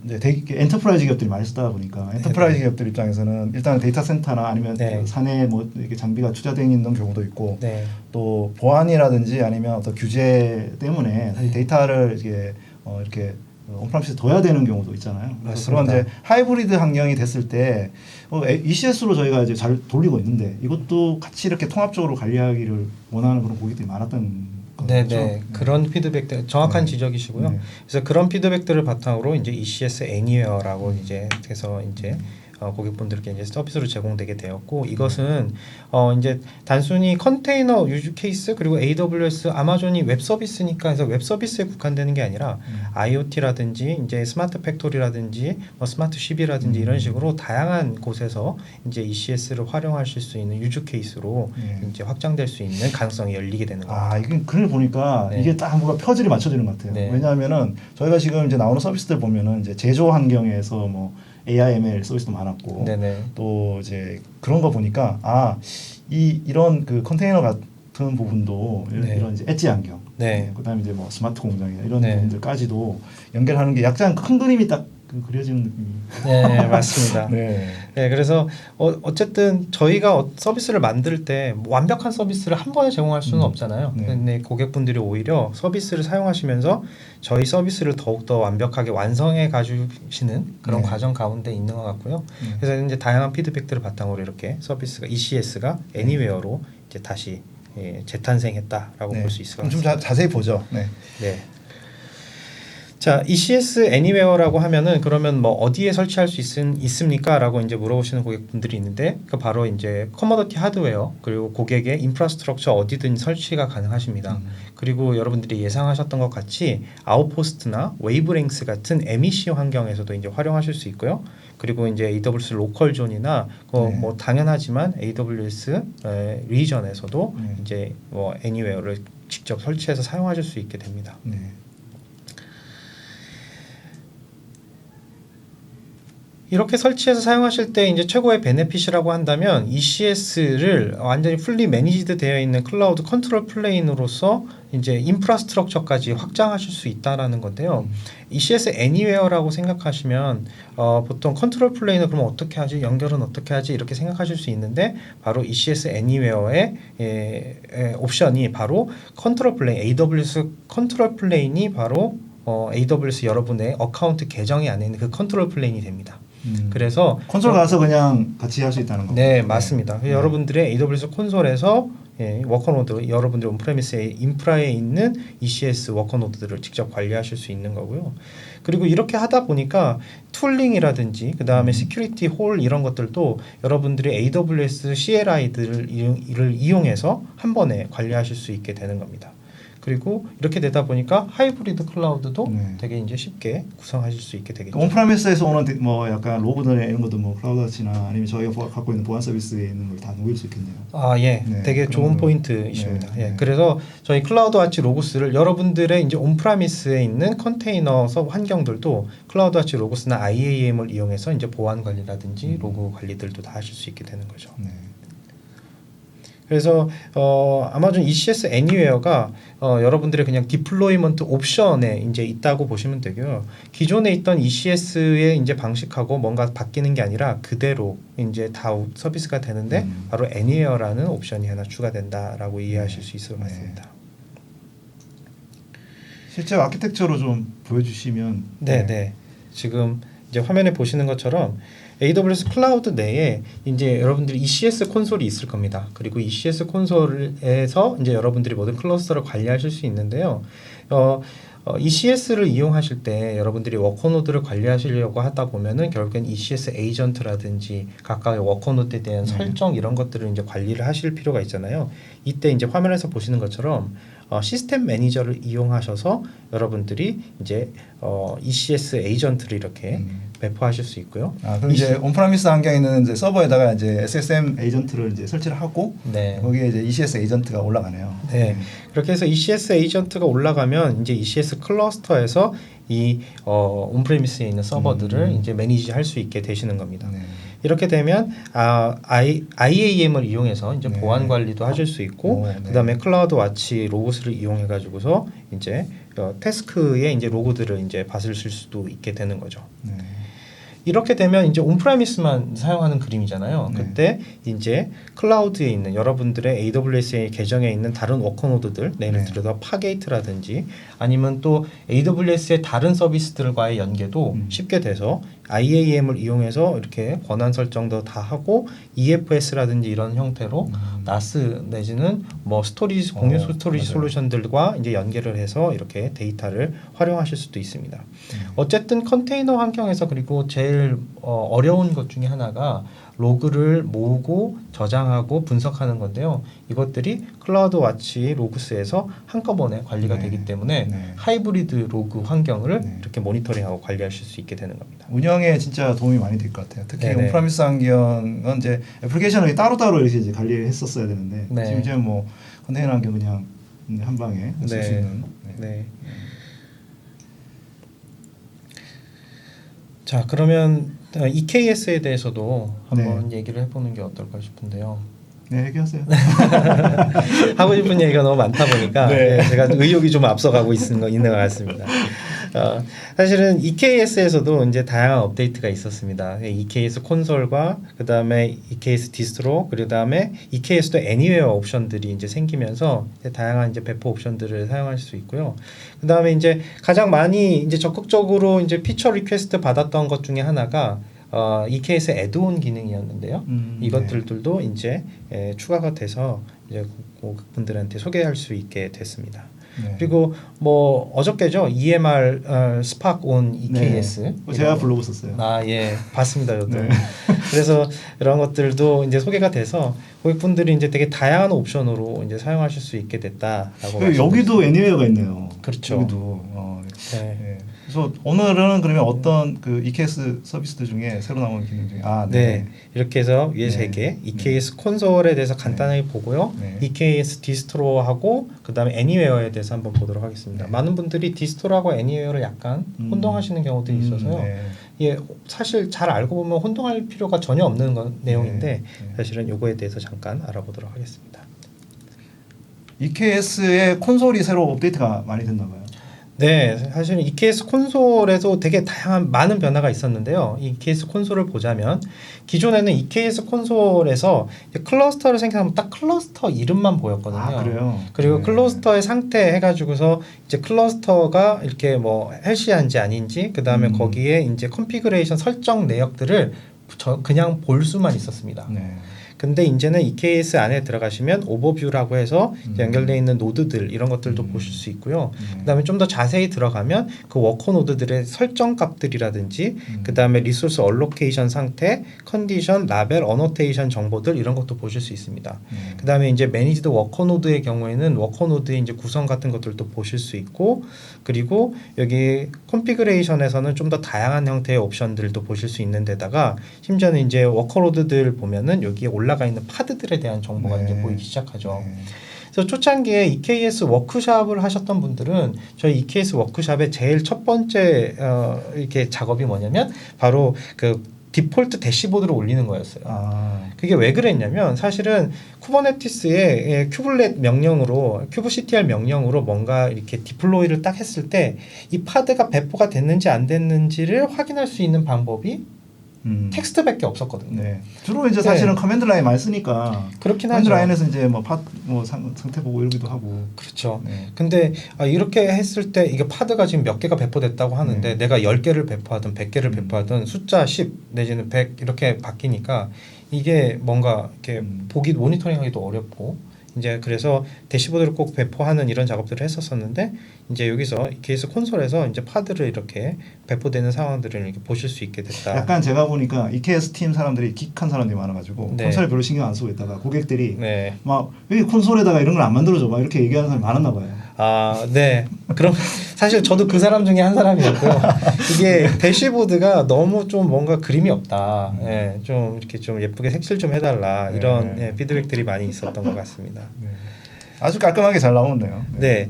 이제 엔터프라이즈 기업들이 많이 쓰다 보니까 엔터프라이즈 기업들 입장에서는 일단 데이터 센터나 아니면 네. 그 산에 뭐 이렇게 장비가 투자되어 있는 경우도 있고 네. 또 보안이라든지 아니면 어떤 규제 때문에 사실 데이터를 이렇게 온프라미스에 둬야 되는 경우도 있잖아요. 그래서 그런 맞습니다. 이제 하이브리드 환경이 됐을 때 ECS로 저희가 이제 잘 돌리고 있는데 이것도 같이 이렇게 통합적으로 관리하기를 원하는 그런 고객들이 많았던 네, 거죠. 네. 그런 피드백들 정확한 네. 지적이시고요. 네. 그래서 그런 피드백들을 바탕으로 이제 ECS Anywhere라고 이제 해서 이제 고객분들께 이제 서비스로 제공되게 되었고 이것은 이제 단순히 컨테이너 유즈 케이스 그리고 AWS 아마존이 웹 서비스니까 해서 웹 서비스에 국한되는 게 아니라 IoT라든지 이제 스마트 팩토리라든지 뭐 스마트 쉽이라든지 이런 식으로 다양한 곳에서 이제 ECS를 활용하실 수 있는 유즈 케이스로 네. 이제 확장될 수 있는 가능성이 열리게 되는 겁니다. 이건 글을 보니까 네. 이게 딱 뭔가 퍼즐이 맞춰지는 것 같아요. 네. 왜냐하면은 저희가 지금 이제 나오는 서비스들 보면은 이제 제조 환경에서 뭐 AI, ML 서비스도 많았고 네네. 또 이제 그런 거 보니까 이런 그 컨테이너 같은 부분도 네. 이런 이제 엣지 환경, 네. 그다음에 이제 뭐 스마트 공장이나 이런 네. 부분들까지도 연결하는 게 약간 큰 그림이 딱 그려지는 느낌이. 네, 맞습니다. 네. 네, 그래서 어쨌든 저희가 서비스를 만들 때 완벽한 서비스를 한 번에 제공할 수는 없잖아요. 네. 근데 고객분들이 오히려 서비스를 사용하시면서 저희 서비스를 더욱더 완벽하게 완성해 가주시는 그런 네. 과정 가운데 있는 것 같고요. 그래서 이제 다양한 피드백들을 바탕으로 이렇게 서비스가 ECS가 Anywhere로 이제 다시 재탄생했다라고 네. 볼 수 있을 것 그럼 좀 같습니다. 자세히 보죠. 네. 네. 자, ECS Anywhere라고 하면은 그러면 뭐 어디에 설치할 수 있습니까?라고 이제 물어보시는 고객분들이 있는데 그 바로 이제 커머더티 하드웨어 그리고 고객의 인프라스트럭처 어디든 설치가 가능하십니다. 그리고 여러분들이 예상하셨던 것 같이 아웃포스트나 웨이브랭스 같은 MEC 환경에서도 이제 활용하실 수 있고요. 그리고 이제 AWS 로컬 존이나 네. 뭐 당연하지만 AWS 리전에서도 네. 이제 뭐 Anywhere를 직접 설치해서 사용하실 수 있게 됩니다. 네. 이렇게 설치해서 사용하실 때 이제 최고의 베네핏이라고 한다면 ECS를 완전히 풀리 매니지드 되어 있는 클라우드 컨트롤 플레인으로서 이제 인프라스트럭처까지 확장하실 수 있다라는 건데요. ECS Anywhere라고 생각하시면 보통 컨트롤 플레인을 그럼 어떻게 하지? 연결은 어떻게 하지? 이렇게 생각하실 수 있는데 바로 ECS Anywhere의 옵션이 바로 컨트롤 플레인, AWS 컨트롤 플레인이 바로 AWS 여러분의 어카운트 계정이 안에 있는 그 컨트롤 플레인이 됩니다. 그래서 콘솔 가서 그냥 같이 할 수 있다는 거. 네, 맞습니다. 여러분들의 AWS 콘솔에서 워커노드, 여러분들 온프레미스의 인프라에 있는 ECS 워커노드들을 직접 관리하실 수 있는 거고요. 그리고 이렇게 하다 보니까 툴링이라든지 그 다음에 시큐리티 홀 이런 것들도 여러분들의 AWS CLI들을 이용해서 한 번에 관리하실 수 있게 되는 겁니다. 그리고 이렇게 되다 보니까 하이브리드 클라우드도 네. 되게 이제 쉽게 구성하실 수 있게 되겠죠. 온프라미스에서 오는 뭐 약간 로그들 이런 것도 뭐 클라우드치나 아니면 저희가 갖고 있는 보안 서비스에 있는 걸 다 녹일 수 있겠네요. 아, 예. 네, 되게 좋은 그런 거. 포인트이십니다. 네, 예. 네. 그래서 저희 클라우드와치 로그스를 여러분들의 이제 온프라미스에 있는 컨테이너 환경들도 클라우드와치 로그스나 IAM을 이용해서 이제 보안 관리라든지 로그 관리들도 다 하실 수 있게 되는 거죠. 네. 그래서 아마존 ECS Anywhere가 여러분들의 그냥 디플로이먼트 옵션에 이제 있다고 보시면 되고요. 기존에 있던 ECS의 이제 방식하고 뭔가 바뀌는 게 아니라 그대로 이제 다 서비스가 되는데 바로 Anywhere라는 옵션이 하나 추가된다라고 이해하실 수 있을 것 같습니다. 실제 아키텍처로 좀 보여주시면. 네. 지금 이제 화면에 보시는 것처럼 AWS 클라우드 내에 이제 여러분들이 ECS 콘솔이 있을 겁니다. 그리고 ECS 콘솔에서 이제 여러분들이 모든 클러스터를 관리하실 수 있는데요. ECS를 이용하실 때 여러분들이 워커노드를 관리하시려고 하다 보면은 결국엔 ECS 에이전트라든지 각각의 워커노드에 대한 설정 이런 것들을 이제 관리를 하실 필요가 있잖아요. 이때 이제 화면에서 보시는 것처럼 시스템 매니저를 이용하셔서 여러분들이 이제 ECS 에이전트를 이렇게 배포하실 수 있고요. 그럼 이제 온프라미스 환경에 있는 이제 서버에다가 이제 SSM 에이전트를 이제 설치를 하고 네. 거기에 이제 ECS 에이전트가 올라가네요. 네. 그렇게 해서 ECS 에이전트가 올라가면 이제 ECS 클러스터에서 이 온프레미스에 있는 서버들을 이제 매니지할 수 있게 되시는 겁니다. 네. 이렇게 되면 IAM을 이용해서 이제 네. 보안 관리도 하실 수 있고 네. 그다음에 클라우드 와치 로그스를 이용해 가지고서 이제 태스크의 이제 로그들을 이제 받으실 수도 있게 되는 거죠. 네. 이렇게 되면 이제 온프라미스만 사용하는 그림이잖아요. 네. 그때 이제 클라우드에 있는 여러분들의 AWS의 계정에 있는 다른 워커노드들, 예를 들어서 파게이트라든지 아니면 또 AWS의 다른 서비스들과의 연계도 쉽게 돼서 IAM을 이용해서 이렇게 권한 설정도 다 하고 EFS라든지 이런 형태로 NAS 내지는 뭐 스토리지 공유 스토리지 맞아요. 솔루션들과 이제 연계를 해서 이렇게 데이터를 활용하실 수도 있습니다. 어쨌든 컨테이너 환경에서 그리고 제일 어려운 것 중에 하나가 로그를 모으고 저장하고 분석하는 건데요. 이것들이 클라우드 와치 로그스에서 한꺼번에 관리가 네. 되기 때문에 네. 하이브리드 로그 환경을 네. 이렇게 모니터링하고 관리하실 수 있게 되는 겁니다. 운영에 진짜 도움이 많이 될 것 같아요. 특히 네네. 온프라미스 환경은 이제 애플리케이션을 따로따로 이렇게 이제 관리를 했었어야 되는데 네. 지금 이제 뭐 컨테이너 환경 그냥 한 방에 쓸 수 네. 있는. 네. 자, 그러면 EKS에 대해서도 한번 얘기를 해보는 게 어떨까 싶은데요. 네, 얘기하세요. 하고 싶은 얘기가 너무 많다 보니까 네. 제가 의욕이 좀 앞서가고 있는 것 같습니다. 사실은 EKS에서도 이제 다양한 업데이트가 있었습니다. EKS 콘솔과 그 다음에 EKS 디스트로 그리고 다음에 EKS도 애니웨어 옵션들이 이제 생기면서 이제 다양한 이제 배포 옵션들을 사용할 수 있고요. 그 다음에 이제 가장 많이 이제 적극적으로 이제 피처 리퀘스트 받았던 것 중에 하나가 EKS 애드온 기능이었는데요. 이것들도 이제 추가가 돼서 이제 고객분들한테 소개할 수 있게 됐습니다. 네. 그리고 뭐 어저께죠 EMR 스파크 온 EKS 네. 제가 불러봤었어요. 예 봤습니다 저도. 네. 그래서 이런 것들도 이제 소개가 돼서 고객분들이 이제 되게 다양한 옵션으로 이제 사용하실 수 있게 됐다라고. 여기도 애니웨어가 있네요. 그렇죠. 여기도. 네. 네. 그래서 오늘은 그러면 어떤 그 EKS 서비스들 중에 새로 나온 기능 중에 네. 이렇게 해서 위에 네. 3개 EKS 콘솔에 대해서 간단하게 보고요. 네. EKS 디스트로하고 그다음에 애니웨어에 대해서 한번 보도록 하겠습니다. 네. 많은 분들이 디스트로하고 애니웨어를 약간 혼동하시는 경우들이 있어서요. 네. 예, 사실 잘 알고 보면 혼동할 필요가 전혀 없는 내용인데 네. 사실은 요거에 대해서 잠깐 알아보도록 하겠습니다. EKS의 콘솔이 새로 업데이트가 많이 됐나 봐요. 네, 사실은 EKS 콘솔에도 되게 다양한 많은 변화가 있었는데요. EKS 콘솔을 보자면 기존에는 EKS 콘솔에서 이제 클러스터를 생각하면 딱 클러스터 이름만 보였거든요. 아, 그래요? 그리고 네. 클러스터의 상태 해가지고서 이제 클러스터가 이렇게 뭐 헬시한지 아닌지 그 다음에 거기에 이제 컨피그레이션 설정 내역들을 그냥 볼 수만 있었습니다. 네. 근데 이제는 EKS 안에 들어가시면 오버뷰라고 해서 이제 연결되어 있는 노드들 이런 것들도 보실 수 있고요. 그다음에 좀 더 자세히 들어가면 그 워커 노드들의 설정 값들이라든지 그다음에 리소스 얼로케이션 상태, 컨디션, 라벨, 어노테이션 정보들 이런 것도 보실 수 있습니다. 그다음에 이제 매니지드 워커 노드의 경우에는 워커 노드의 이제 구성 같은 것들도 보실 수 있고 그리고 여기 컨피그레이션에서는 좀 더 다양한 형태의 옵션들도 보실 수 있는 데다가 심지어는 이제 워커 노드들 보면은 여기에 올라가 있는 파드들에 대한 정보가 네. 이제 보이기 시작하죠. 네. 그래서 초창기에 EKS 워크샵을 하셨던 분들은 저희 EKS 워크샵의 제일 첫 번째 이렇게 작업이 뭐냐면 바로 그 디폴트 대시보드를 올리는 거였어요. 아, 그게 왜 그랬냐면 사실은 쿠버네티스의 큐블렛 명령으로 kubectl 명령으로 뭔가 이렇게 디플로이를 딱 했을 때 이 파드가 배포가 됐는지 안 됐는지를 확인할 수 있는 방법이 텍스트밖에 없었거든요. 네. 주로 이제 사실은 네. 커맨드 라인 많이 쓰니까 그렇긴 커맨드 하죠. 라인에서 이제 뭐 상태 보고 이러기도 하고. 그렇죠. 네. 근데 이렇게 했을 때 이게 파드가 지금 몇 개가 배포됐다고 하는데 내가 10개를 배포하든 100개를 배포하든 숫자 10 내지는 100 이렇게 바뀌니까 이게 뭔가 이렇게 보기 모니터링하기도 어렵고 이제 그래서 대시보드를 꼭 배포하는 이런 작업들을 했었었는데 이제 여기서 EKS 콘솔에서 이제 파드를 이렇게 배포되는 상황들을 이렇게 보실 수 있게 됐다. 약간 제가 보니까 EKS 팀 사람들이 긱한 사람들이 많아가지고 네. 콘솔에 별로 신경 안 쓰고 있다가 고객들이 네. 막 왜 콘솔에다가 이런 걸 안 만들어줘 막 이렇게 얘기하는 사람이 많았나 봐요. 네. 그럼 사실 저도 그 사람 중에 한 사람이었고요. 이게 대시보드가 너무 좀 뭔가 그림이 없다. 예, 좀 이렇게 좀 예쁘게 색칠 좀 해달라. 이런 네. 피드백들이 많이 있었던 것 같습니다. 네. 아주 깔끔하게 잘 나오네요. 네.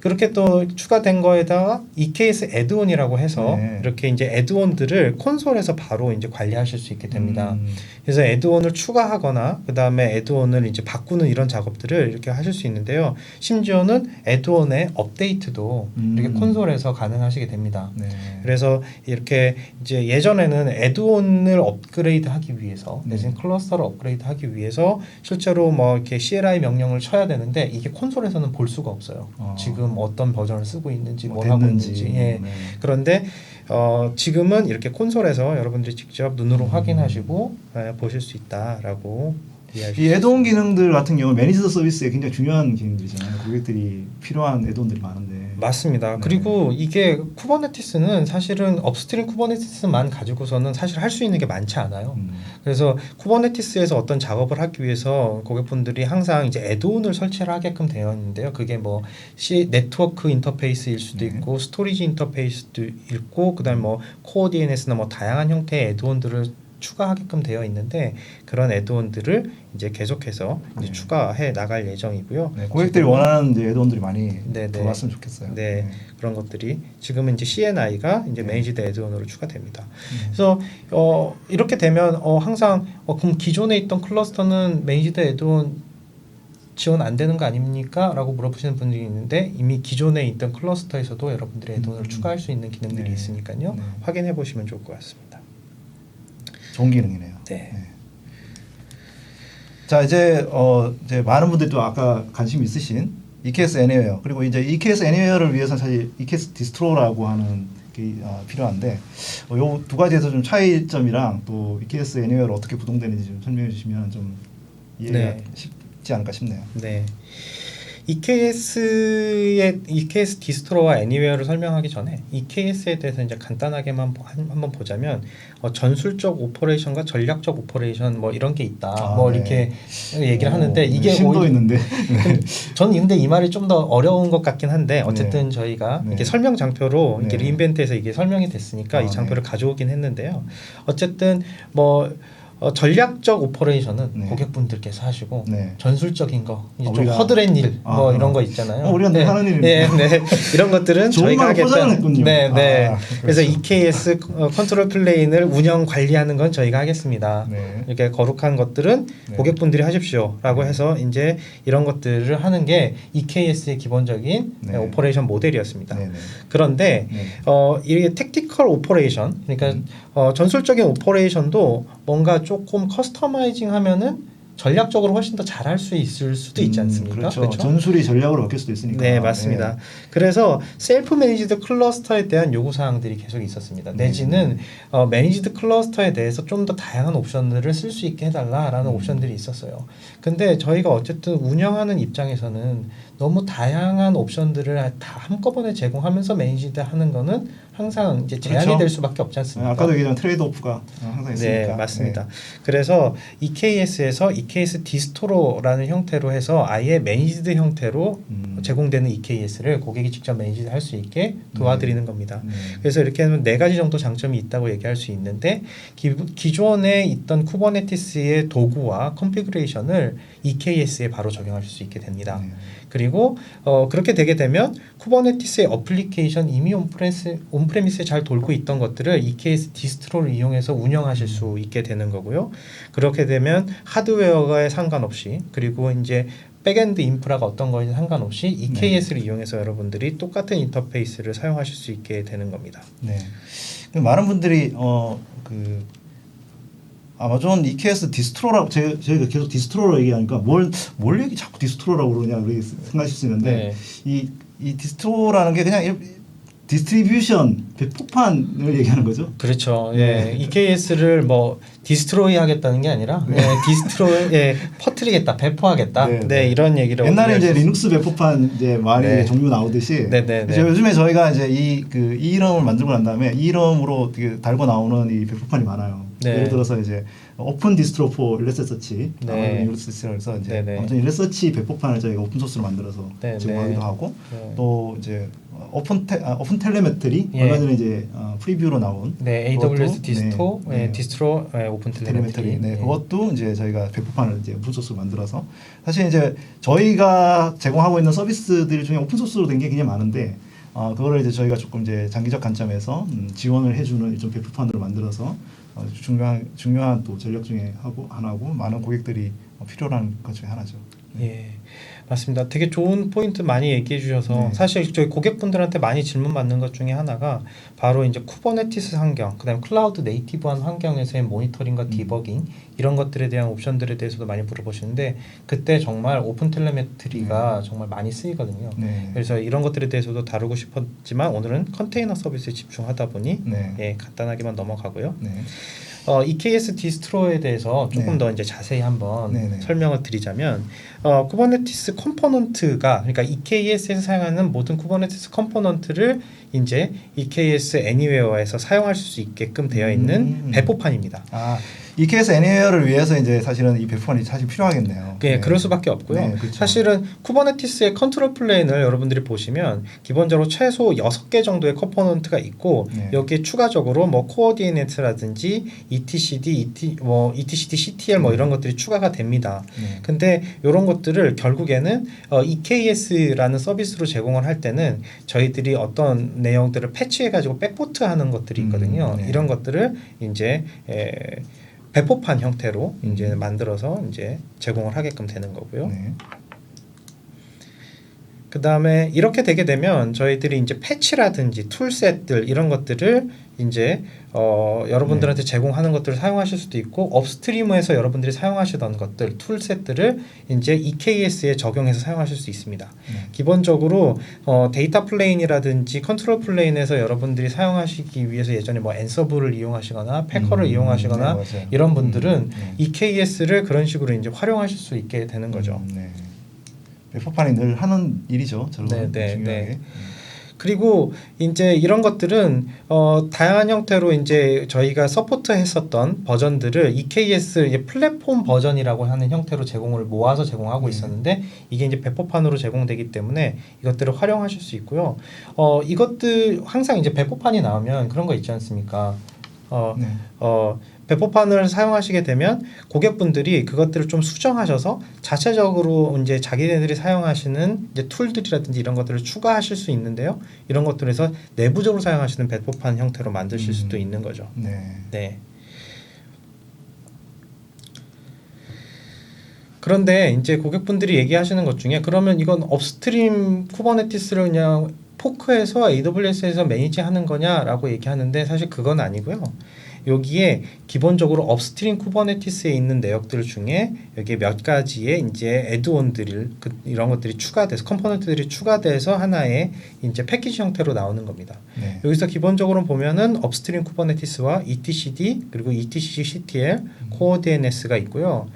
그렇게 또 추가된 거에다가 EKS 애드온이라고 해서 네. 이렇게 이제 애드온들을 콘솔에서 바로 이제 관리하실 수 있게 됩니다. 그래서 애드온을 추가하거나 그 다음에 애드온을 이제 바꾸는 이런 작업들을 이렇게 하실 수 있는데요. 심지어는 애드온의 업데이트도 이렇게 콘솔에서 가능하시게 됩니다. 네. 그래서 이렇게 이제 예전에는 애드온을 업그레이드하기 위해서 내지는 클러스터를 업그레이드하기 위해서 실제로 뭐 이렇게 CLI 명령을 쳐야 되는데 이게 콘솔에서는 볼 수가 없어요. 지금 어떤 버전을 쓰고 있는지 뭘 하고 있는지. 예. 네. 그런데 지금은 이렇게 콘솔에서 여러분들이 직접 눈으로 확인하시고 보실 수 있다라고 이해하실 수 이 애드온 있습니다. 기능들 같은 경우 매니지드 서비스에 굉장히 중요한 기능들이잖아요. 고객들이 필요한 애드온들이 많은데. 맞습니다. 네. 그리고 이게 쿠버네티스는 사실은 업스트림 쿠버네티스만 가지고서는 사실 할 수 있는 게 많지 않아요. 그래서 쿠버네티스에서 어떤 작업을 하기 위해서 고객분들이 항상 이제 애드온을 설치를 하게끔 되어 있는데요. 그게 뭐 네트워크 인터페이스일 수도 있고 스토리지 인터페이스도 있고 그다음에 뭐 코어 DNS나 뭐 다양한 형태의 애드온들을 추가하게끔 되어 있는데 그런 애드온들을 이제 계속해서 이제 추가해 나갈 예정이고요. 네, 고객들이 원하는 이제 애드온들이 많이 네, 네. 들어왔으면 좋겠어요. 네, 그런 것들이 지금은 이제 CNI가 이제 네. 매니지드 애드온으로 추가됩니다. 그래서 이렇게 되면 항상 그럼 기존에 있던 클러스터는 매니지드 애드온 지원 안 되는 거 아닙니까? 라고 물어보시는 분들이 있는데 이미 기존에 있던 클러스터에서도 여러분들이 애드온을 추가할 수 있는 기능들이 네. 있으니까요. 네. 확인해 보시면 좋을 것 같습니다. 좋은 기능이네요. 네. 자 이제 많은 분들이 또 아까 관심 있으신 EKS 애니웨어 그리고 이제 EKS 애니웨어를 위해서 사실 EKS 디스트로라고 하는 게 필요한데 요 두 가지에서 좀 차이점이랑 또 EKS 애니웨어를 어떻게 구동되는지 좀 설명해 주시면 좀 이해가 네. 쉽지 않을까 싶네요. 네. EKS 디스토로와 애니웨어를 설명하기 전에 EKS에 대해서 이제 간단하게만 한번 보자면 전술적 오퍼레이션과 전략적 오퍼레이션 뭐 이런 게 있다. 뭐 네. 이렇게 얘기를 하는데 이게 심도 있는데. 저는 근데 이 말이 좀 더 어려운 것 같긴 한데 어쨌든 저희가 이렇게 설명 장표로 이렇게 네. 리인벤트에서 이게 설명이 됐으니까 이 장표를 네. 가져오긴 했는데요. 어쨌든 뭐 전략적 오퍼레이션은 네. 고객분들께서 하시고 네. 전술적인 거 이제 좀 우리가- 허드렛 일 뭐 이런 거 있잖아요. 우리가 늘 하는 일입니다. 네. 이런 것들은 좋은 저희가 말 포장을 하겠다. 했군요. 네. 아, 그래서 그렇죠. EKS 컨트롤 플레인을 운영 관리하는 건 저희가 하겠습니다. 네. 이렇게 거룩한 것들은 네. 고객분들이 하십시오라고 네. 해서 이제 이런 것들을 하는 게 EKS의 기본적인 네. 오퍼레이션 모델이었습니다. 네. 네. 그런데 네. 이게 택티컬 오퍼레이션 그러니까 전술적인 오퍼레이션도 뭔가 조금 커스터마이징 하면은 전략적으로 훨씬 더 잘할 수 있을 수도 있지 않습니까? 그렇죠. 전술이 전략으로 바뀔 수도 있으니까. 네, 맞습니다. 그래서 셀프 매니지드 클러스터에 대한 요구 사항들이 계속 있었습니다. 내지는 매니지드 클러스터에 대해서 좀 더 다양한 옵션들을 쓸 수 있게 해달라라는 옵션들이 있었어요. 근데 저희가 어쨌든 운영하는 입장에서는 너무 다양한 옵션들을 다 한꺼번에 제공하면서 매니지드 하는 거는 항상 이제 제한이 그렇죠. 될 수밖에 없지 않습니까? 아까도 얘기한 트레이드 오프가 항상 있으니까. 네, 맞습니다. 그래서 EKS에서 EKS 디스토로라는 형태로 해서 아예 매니지드 형태로 제공되는 EKS를 고객이 직접 매니지드 할 수 있게 도와드리는 겁니다. 그래서 이렇게 하면 네 가지 정도 장점이 있다고 얘기할 수 있는데 기존에 있던 쿠버네티스의 도구와 컨피그레이션을 EKS에 바로 적용하실 수 있게 됩니다. 네. 그리고 그렇게 되게 되면 쿠버네티스의 어플리케이션 이미 온프레미스에 잘 돌고 있던 것들을 EKS 디스트로를 이용해서 운영하실 수 있게 되는 거고요. 그렇게 되면 하드웨어에 상관없이 그리고 이제 백엔드 인프라가 어떤 거에 상관없이 EKS를 이용해서 여러분들이 똑같은 인터페이스를 사용하실 수 있게 되는 겁니다. 네. 많은 분들이 아마존 EKS 디스트로라고 저희가 계속 디스트로라고 얘기하니까 뭘 얘기 자꾸 디스트로라고 그러냐 그렇게 생각하실 수 있는데 이 디스트로라는 게 그냥 디스트리뷰션 배포판을 얘기하는 거죠. 그렇죠. 예, EKS를 뭐 디스트로이 하겠다는 게 아니라 디스트로에 퍼뜨리겠다, 배포하겠다. 네, 이런 얘기를 옛날에 이제 리눅스 배포판 이제 많이 종류 나오듯이. 그래서 요즘에 저희가 이제 이 이름을 만들고 난 다음에 이 이름으로 달고 나오는 이 배포판이 많아요. 예를 들어서 이제 오픈 디스트로 포 일레서치, 일레서치라고 해서 이제 아무튼 일레서치 배포판을 저희가 오픈 소스로 만들어서 제공하기도 하고 또 이제 오픈 텔레메트리 얼마 전에 이제 프리뷰로 나온 AWS 디스토 디스트로 오픈 텔레메트리 그것도 이제 저희가 배포판을 이제 오픈 소스로 만들어서 사실 이제 저희가 제공하고 있는 서비스들 중에 오픈 소스로 된 게 굉장히 많은데 그거를 이제 저희가 조금 이제 장기적 관점에서 지원을 해주는 좀 배포판으로 만들어서 중요한 또 전략 중에 하나고 많은 고객들이 필요한 것 중에 하나죠. 예, 맞습니다. 되게 좋은 포인트 많이 얘기해 주셔서 사실 저희 고객분들한테 많이 질문 받는 것 중에 하나가 바로 이제 쿠버네티스 환경, 그다음에 클라우드 네이티브한 환경에서의 모니터링과 디버깅 이런 것들에 대한 옵션들에 대해서도 많이 물어보시는데 그때 정말 오픈 텔레메트리가 정말 많이 쓰이거든요. 그래서 이런 것들에 대해서도 다루고 싶었지만 오늘은 컨테이너 서비스에 집중하다 보니 간단하게만 넘어가고요. EKS 디스트로에 대해서 조금 더 이제 자세히 한번 설명을 드리자면 쿠버네티스 컴포넌트가 그러니까 EKS에서 사용하는 모든 쿠버네티스 컴포넌트를 이제 EKS 애니웨어에서 사용하실 수 있게끔 되어 있는 배포판입니다. EKS 애니웨어를 위해서 이제 사실은 이 배포판이 사실 필요하겠네요. 그럴 수밖에 없고요. 사실은 쿠버네티스의 컨트롤 플레인을 여러분들이 보시면 기본적으로 최소 6개 정도의 컴포넌트가 있고 여기에 추가적으로 뭐 코어디네이트라든지 etcd, etcd, ctl 뭐 이런 것들이 추가가 됩니다. 근데 이런 것들을 결국에는 EKS라는 서비스로 제공을 할 때는 저희들이 어떤 내용들을 패치해가지고 백포트하는 것들이 있거든요. 이런 것들을 이제 배포판 형태로 이제 만들어서 이제 제공을 하게끔 되는 거고요. 그 다음에 이렇게 되게 되면 저희들이 이제 패치라든지 툴셋들 이런 것들을 이제 여러분들한테 제공하는 것들을 사용하실 수도 있고 업스트리머에서 여러분들이 사용하시던 것들 툴셋들을 이제 EKS에 적용해서 사용하실 수 있습니다. 기본적으로 데이터 플레인이라든지 컨트롤 플레인에서 여러분들이 사용하시기 위해서 예전에 뭐 앤서블을 이용하시거나 패커를 이용하시거나 이런 분들은 EKS를 그런 식으로 이제 활용하실 수 있게 되는 거죠. 배포판이 늘 하는 일이죠. 저는 네, 중요하게. 네. 그리고 이제 이런 것들은 다양한 형태로 이제 저희가 서포트했었던 버전들을 EKS 이제 플랫폼 버전이라고 하는 형태로 제공을 모아서 제공하고 있었는데 이게 이제 배포판으로 제공되기 때문에 이것들을 활용하실 수 있고요. 이것들 항상 이제 배포판이 나오면 그런 거 있지 않습니까? 네. 배포판을 사용하시게 되면 고객분들이 그것들을 좀 수정하셔서 자체적으로 이제 자기네들이 사용하시는 이제 툴들이라든지 이런 것들을 추가하실 수 있는데요. 이런 것들에서 내부적으로 사용하시는 배포판 형태로 만드실 수도 있는 거죠. 네. 네. 그런데 이제 고객분들이 얘기하시는 것 중에 그러면 이건 업스트림 쿠버네티스를 그냥 포크해서 AWS에서 매니지하는 거냐라고 얘기하는데 사실 그건 아니고요. 여기에 기본적으로 업스트림 쿠버네티스에 있는 내역들 중에 여기에 몇 가지의 이제 애드온들을 이런 것들이 추가돼서 컴포넌트들이 추가돼서 하나의 이제 패키지 형태로 나오는 겁니다. 네. 여기서 기본적으로 보면은 업스트림 쿠버네티스와 etcd 그리고 etcctl 코어 DNS가 있고요.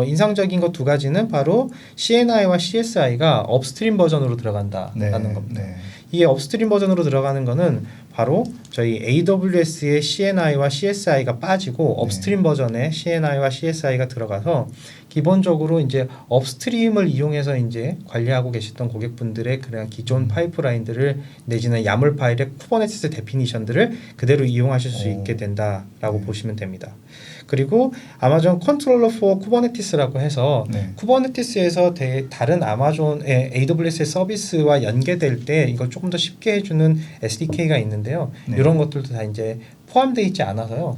인상적인 것 두 가지는 바로 CNI와 CSI가 업스트림 버전으로 들어간다라는 네. 겁니다. 네. 이게 업스트림 버전으로 들어가는 거는 바로 저희 AWS의 CNI와 CSI가 빠지고 업스트림 버전에 CNI와 CSI가 들어가서 기본적으로 이제 업스트림을 이용해서 이제 관리하고 계셨던 고객분들의 그냥 기존 파이프라인들을 내지는 야물 파일의 쿠버네티스 데피니션들을 그대로 이용하실 수 있게 된다라고 보시면 됩니다. 그리고 아마존 컨트롤러 포 쿠버네티스라고 해서 네. 쿠버네티스에서 다른 아마존의 AWS의 서비스와 연계될 때 이걸 조금 더 쉽게 해주는 SDK가 있는데요. 네. 이런 것들도 다 이제 포함되어 있지 않아서요.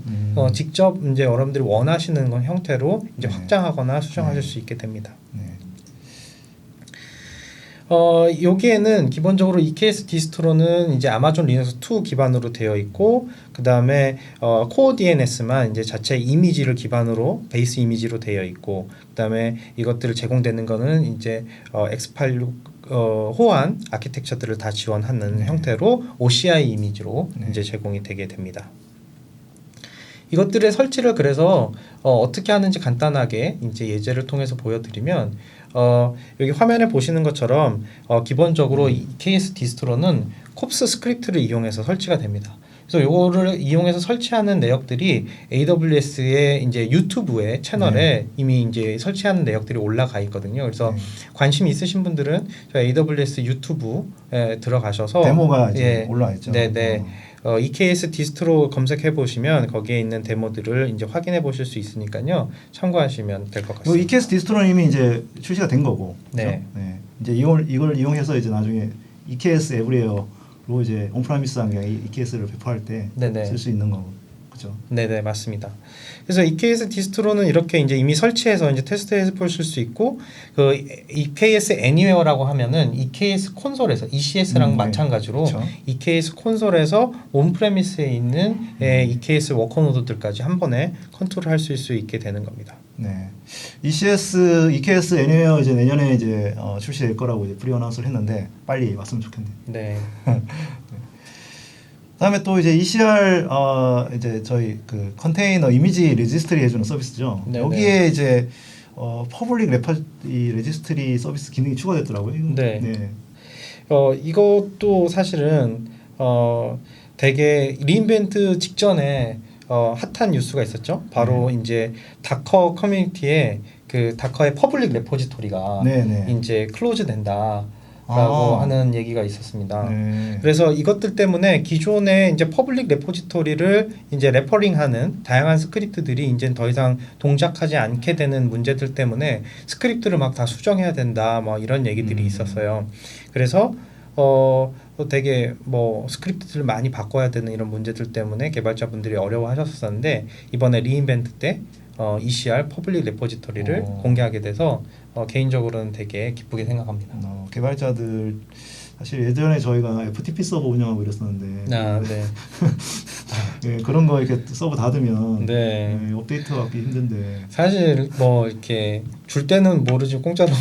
직접 이제 여러분들이 원하시는 건 형태로 이제 네. 확장하거나 수정하실 수 있게 됩니다. 네. 여기에는 기본적으로 EKS 디스트로는 이제 아마존 리눅스 2 기반으로 되어 있고 그 다음에 코어 DNS만 이제 자체 이미지를 기반으로 베이스 이미지로 되어 있고 그 다음에 이것들을 제공되는 거는 이제 x86 호환 아키텍처들을 다 지원하는 형태로 OCI 이미지로 이제 제공이 되게 됩니다. 이것들의 설치를 그래서 어떻게 하는지 간단하게 이제 예제를 통해서 보여드리면 여기 화면에 보시는 것처럼 기본적으로 EKS 디스트로는 콥스 스크립트를 이용해서 설치가 됩니다. 그래서 요거를 이용해서 설치하는 내역들이 AWS의 이제 유튜브의 채널에 이미 이제 설치하는 내역들이 올라가 있거든요. 그래서 관심 있으신 분들은 저희 AWS 유튜브에 들어가셔서 데모가 이제 올라와 있죠. 네네. EKS 디스트로 검색해 보시면 거기에 있는 데모들을 이제 확인해 보실 수 있으니까요. 참고하시면 될 것 같습니다. EKS 디스트로는 이미 이제 출시가 된 거고. 그렇죠? 네. 네. 이제 이걸 이용해서 이제 나중에 EKS 에브리웨어로 이제 온프라미스한 게 EKS를 배포할 때 쓸 수 있는 거고. 그렇죠? 네네 맞습니다. 그래서 EKS 디스트로는 이렇게 이제 이미 설치해서 이제 테스트해 보실 수 있고 그 EKS Anywhere라고 하면은 EKS 콘솔에서 ECS랑 마찬가지로 그렇죠. EKS 콘솔에서 온프레미스에 있는 EKS 워커 노드들까지 한 번에 컨트롤할 수 있게 되는 겁니다. 네. EKS Anywhere 이제 내년에 이제 출시될 거라고 이제 프리 어나운스를 했는데 빨리 왔으면 좋겠네요. 네. 그다음에 또 이제 ECR 이제 저희 그 컨테이너 이미지 레지스트리 해주는 서비스죠. 네네. 여기에 이제 퍼블릭 레지스트리 서비스 기능이 추가됐더라고요. 네. 네. 이것도 사실은 되게 리인벤트 직전에 핫한 뉴스가 있었죠. 바로 이제 다커 커뮤니티에 그 다커의 퍼블릭 레포지토리가 네네. 이제 클로즈 된다. 라고 하는 얘기가 있었습니다. 네. 그래서 이것들 때문에 기존의 이제 퍼블릭 레포지토리를 이제 레퍼링하는 다양한 스크립트들이 이제 더 이상 동작하지 않게 되는 문제들 때문에 스크립트를 막 다 수정해야 된다, 뭐 이런 얘기들이 있었어요. 그래서 되게 뭐 스크립트들을 많이 바꿔야 되는 이런 문제들 때문에 개발자분들이 어려워하셨었는데 이번에 리인벤트 때 ECR 퍼블릭 레포지토리를 공개하게 돼서 개인적으로는 되게 기쁘게 생각합니다. 개발자들 사실 예전에 저희가 FTP 서버 운영하고 이랬었는데 네. 네, 그런 거 이렇게 서버 닫으면 네. 업데이트하기 힘든데 사실 뭐 이렇게 줄 때는 모르지 공짜로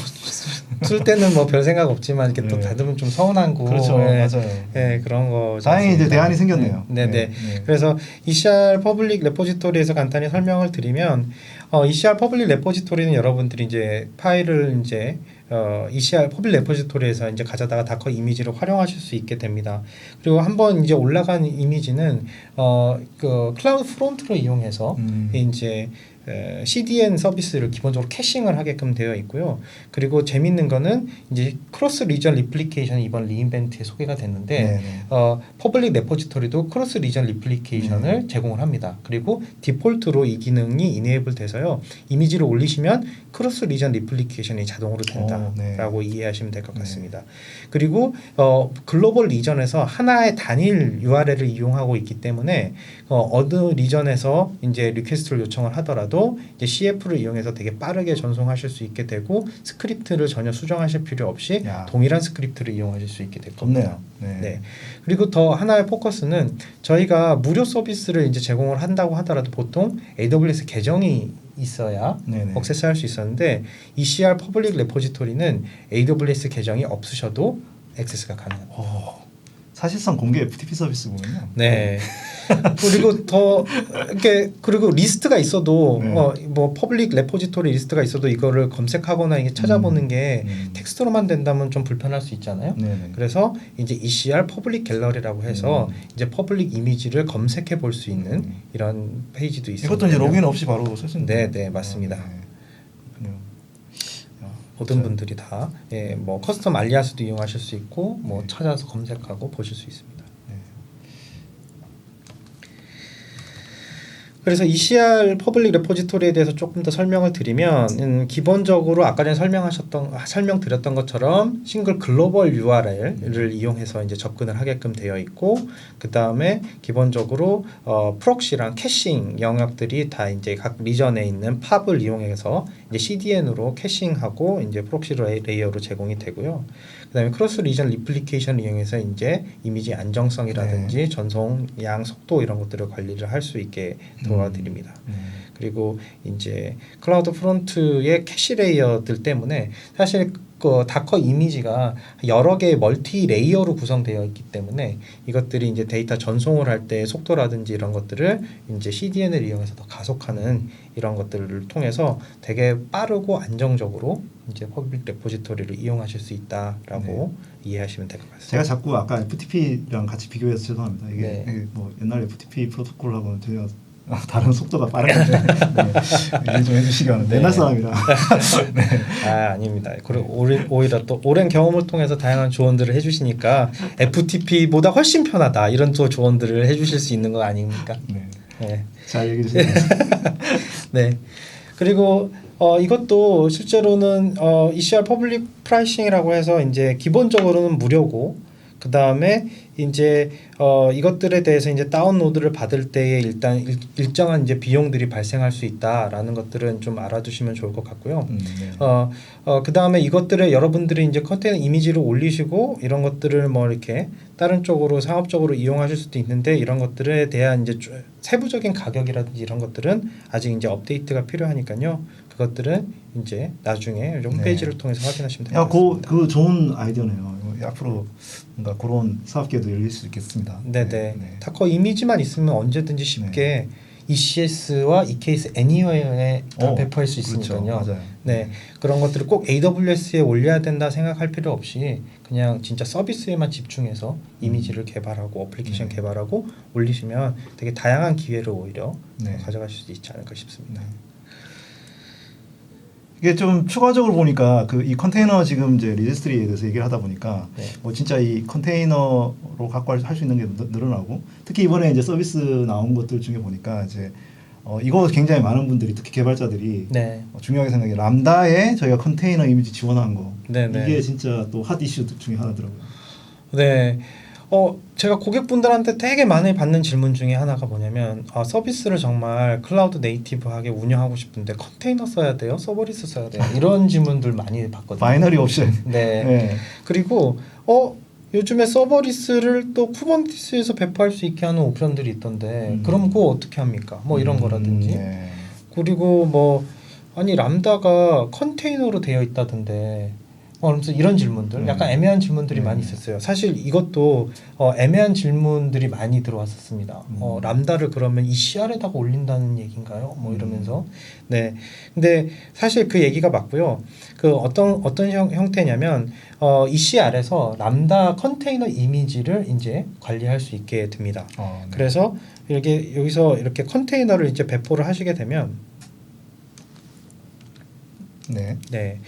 쓸 때는 뭐 별 생각 없지만 이렇게 또 닫으면 좀 서운하고 그렇죠. 맞아요. 네, 그런 거 다행히 이제 대안이 생겼네요. 네. 그래서 ECR 퍼블릭 레포지토리에서 간단히 설명을 드리면 ECR 퍼블릭 레포지토리는 여러분들이 이제 파일을 이제 ECR 퍼블릭 레포지토리에서 이제 가져다가 다커 이미지를 활용하실 수 있게 됩니다. 그리고 한번 이제 올라간 이미지는 그 클라우드 프론트를 이용해서 이제 CDN 서비스를 기본적으로 캐싱을 하게끔 되어 있고요. 그리고 재밌는 거는 이제 크로스 리전 리플리케이션이 이번 리인벤트에 소개가 됐는데 퍼블릭 레포지토리도 크로스 리전 리플리케이션을 제공을 합니다. 그리고 디폴트로 이 기능이 이네이블 돼서요. 이미지를 올리시면 크로스 리전 리플리케이션이 자동으로 된다라고 이해하시면 될 것 같습니다. 그리고 글로벌 리전에서 하나의 단일 URL을 이용하고 있기 때문에 어느 리전에서 이제 리퀘스트를 요청을 하더라도 이제 CF를 이용해서 되게 빠르게 전송하실 수 있게 되고 스크립트를 전혀 수정하실 필요 없이 동일한 스크립트를 이용하실 수 있게 될 겁니다. 네. 그리고 더 하나의 포커스는 저희가 무료 서비스를 이제 제공을 한다고 하더라도 보통 AWS 계정이 있어야 액세스할 수 있었는데 ECR 퍼블릭 레포지토리는 AWS 계정이 없으셔도 액세스가 가능합니다. 사실상 공개 FTP 서비스군요. 네. 그리고 더 이렇게 그리고 리스트가 있어도 뭐 퍼블릭 레포지토리 리스트가 있어도 이거를 검색하거나 이게 찾아보는 게 텍스트로만 된다면 좀 불편할 수 있잖아요. 그래서 이제 ECR 퍼블릭 갤러리라고 해서 이제 퍼블릭 이미지를 검색해 볼 수 있는 이런 페이지도 있습니다. 이것도 이제 로그인 없이 바로 쓸 수 있는. 네, 맞습니다. 모든 분들이 다 뭐 커스텀 알리아스도 이용하실 수 있고 뭐 찾아서 검색하고 보실 수 있습니다. 그래서 ECR 퍼블릭 레포지토리에 대해서 조금 더 설명을 드리면 기본적으로 아까 전에 설명드렸던 것처럼 싱글 글로벌 URL을 이용해서 이제 접근을 하게끔 되어 있고 그 다음에 기본적으로 프록시랑 캐싱 영역들이 다 이제 각 리전에 있는 팝을 이용해서 이제 CDN으로 캐싱하고 이제 프록시 레이어로 제공이 되고요. 그다음에 크로스 리전 리플리케이션을 이용해서 이제 이미지 안정성이라든지 전송 양 속도 이런 것들을 관리를 할 수 있게 도와드립니다. 그리고 이제 클라우드 프론트의 캐시 레이어들 때문에 사실 그 다커 이미지가 여러 개의 멀티 레이어로 구성되어 있기 때문에 이것들이 이제 데이터 전송을 할 때 속도라든지 이런 것들을 이제 CDN을 이용해서 더 가속하는 이런 것들을 통해서 되게 빠르고 안정적으로 이제 퍼블릭 레포지토리를 이용하실 수 있다라고 이해하시면 될 것 같습니다. 제가 자꾸 아까 FTP랑 같이 비교해서 죄송합니다. 이게 뭐 옛날 FTP 프로토콜하고는 전혀 다른 속도가 빠른데 이해 좀 해주시기 바랍니다. 옛날 사람이라. 아닙니다. 그리고 오히려 또 오랜 경험을 통해서 다양한 조언들을 해주시니까 FTP보다 훨씬 편하다 이런 또 조언들을 해주실 수 있는 거 아닙니까? 잘 얘기해 주세요. 네. 그리고 이것도 실제로는 ECR 퍼블릭 프라이싱이라고 해서 이제 기본적으로는 무료고 그 다음에 이제 이것들에 대해서 이제 다운로드를 받을 때에 일단 일정한 이제 비용들이 발생할 수 있다라는 것들은 좀 알아두시면 좋을 것 같고요. 그 다음에 이것들을 여러분들이 이제 컨테이너 이미지를 올리시고 이런 것들을 뭐 이렇게 다른 쪽으로 상업적으로 이용하실 수도 있는데 이런 것들에 대한 이제 세부적인 가격이라든지 이런 것들은 아직 이제 업데이트가 필요하니까요. 그것들은 이제 나중에 홈페이지를 통해서 확인하시면 될 것 같습니다. 그 좋은 아이디어네요. 앞으로 뭔가 그런 사업계도 열릴 수 있겠습니다. 다커 이미지만 있으면 언제든지 쉽게 ECS와 EKS Anywhere에 배포할 수 있으니까요. 맞아요. 그런 것들을 꼭 AWS에 올려야 된다 생각할 필요 없이 그냥 진짜 서비스에만 집중해서 이미지를 개발하고 어플리케이션 개발하고 올리시면 되게 다양한 기회를 오히려 가져가실 수 있지 않을까 싶습니다. 이게 좀 추가적으로 보니까 이 컨테이너 지금 이제 리지스트리에 대해서 얘기를 하다 보니까 뭐 진짜 이 컨테이너로 갖고 할 수 있는 게 늘어나고 특히 이번에 이제 서비스 나온 것들 중에 보니까 이제 이거 굉장히 많은 분들이 특히 개발자들이 중요하게 생각해 람다에 저희가 컨테이너 이미지 지원한 거 이게 진짜 또 핫 이슈 중에 하나더라고요. 제가 고객분들한테 되게 많이 받는 질문 중에 하나가 뭐냐면 서비스를 정말 클라우드 네이티브하게 운영하고 싶은데 컨테이너 써야 돼요? 서버리스 써야 돼요? 이런 질문들 많이 받거든요. 바이너리 옵션. 그리고 요즘에 서버리스를 또 쿠버네티스에서 배포할 수 있게 하는 옵션들이 있던데 그럼 그거 어떻게 합니까? 뭐 이런 거라든지 그리고 뭐 아니 람다가 컨테이너로 되어 있다던데 그래서 이런 질문들, 약간 애매한 질문들이 많이 있었어요. 사실 이것도 애매한 질문들이 많이 들어왔었습니다. 람다를 그러면 ECR에다가 올린다는 얘기인가요? 뭐 이러면서. 네. 근데 사실 그 얘기가 맞고요. 그 어떤 형태냐면 ECR에서 람다 컨테이너 이미지를 이제 관리할 수 있게 됩니다. 네. 그래서 여기서 이렇게 컨테이너를 이제 배포를 하시게 되면 네.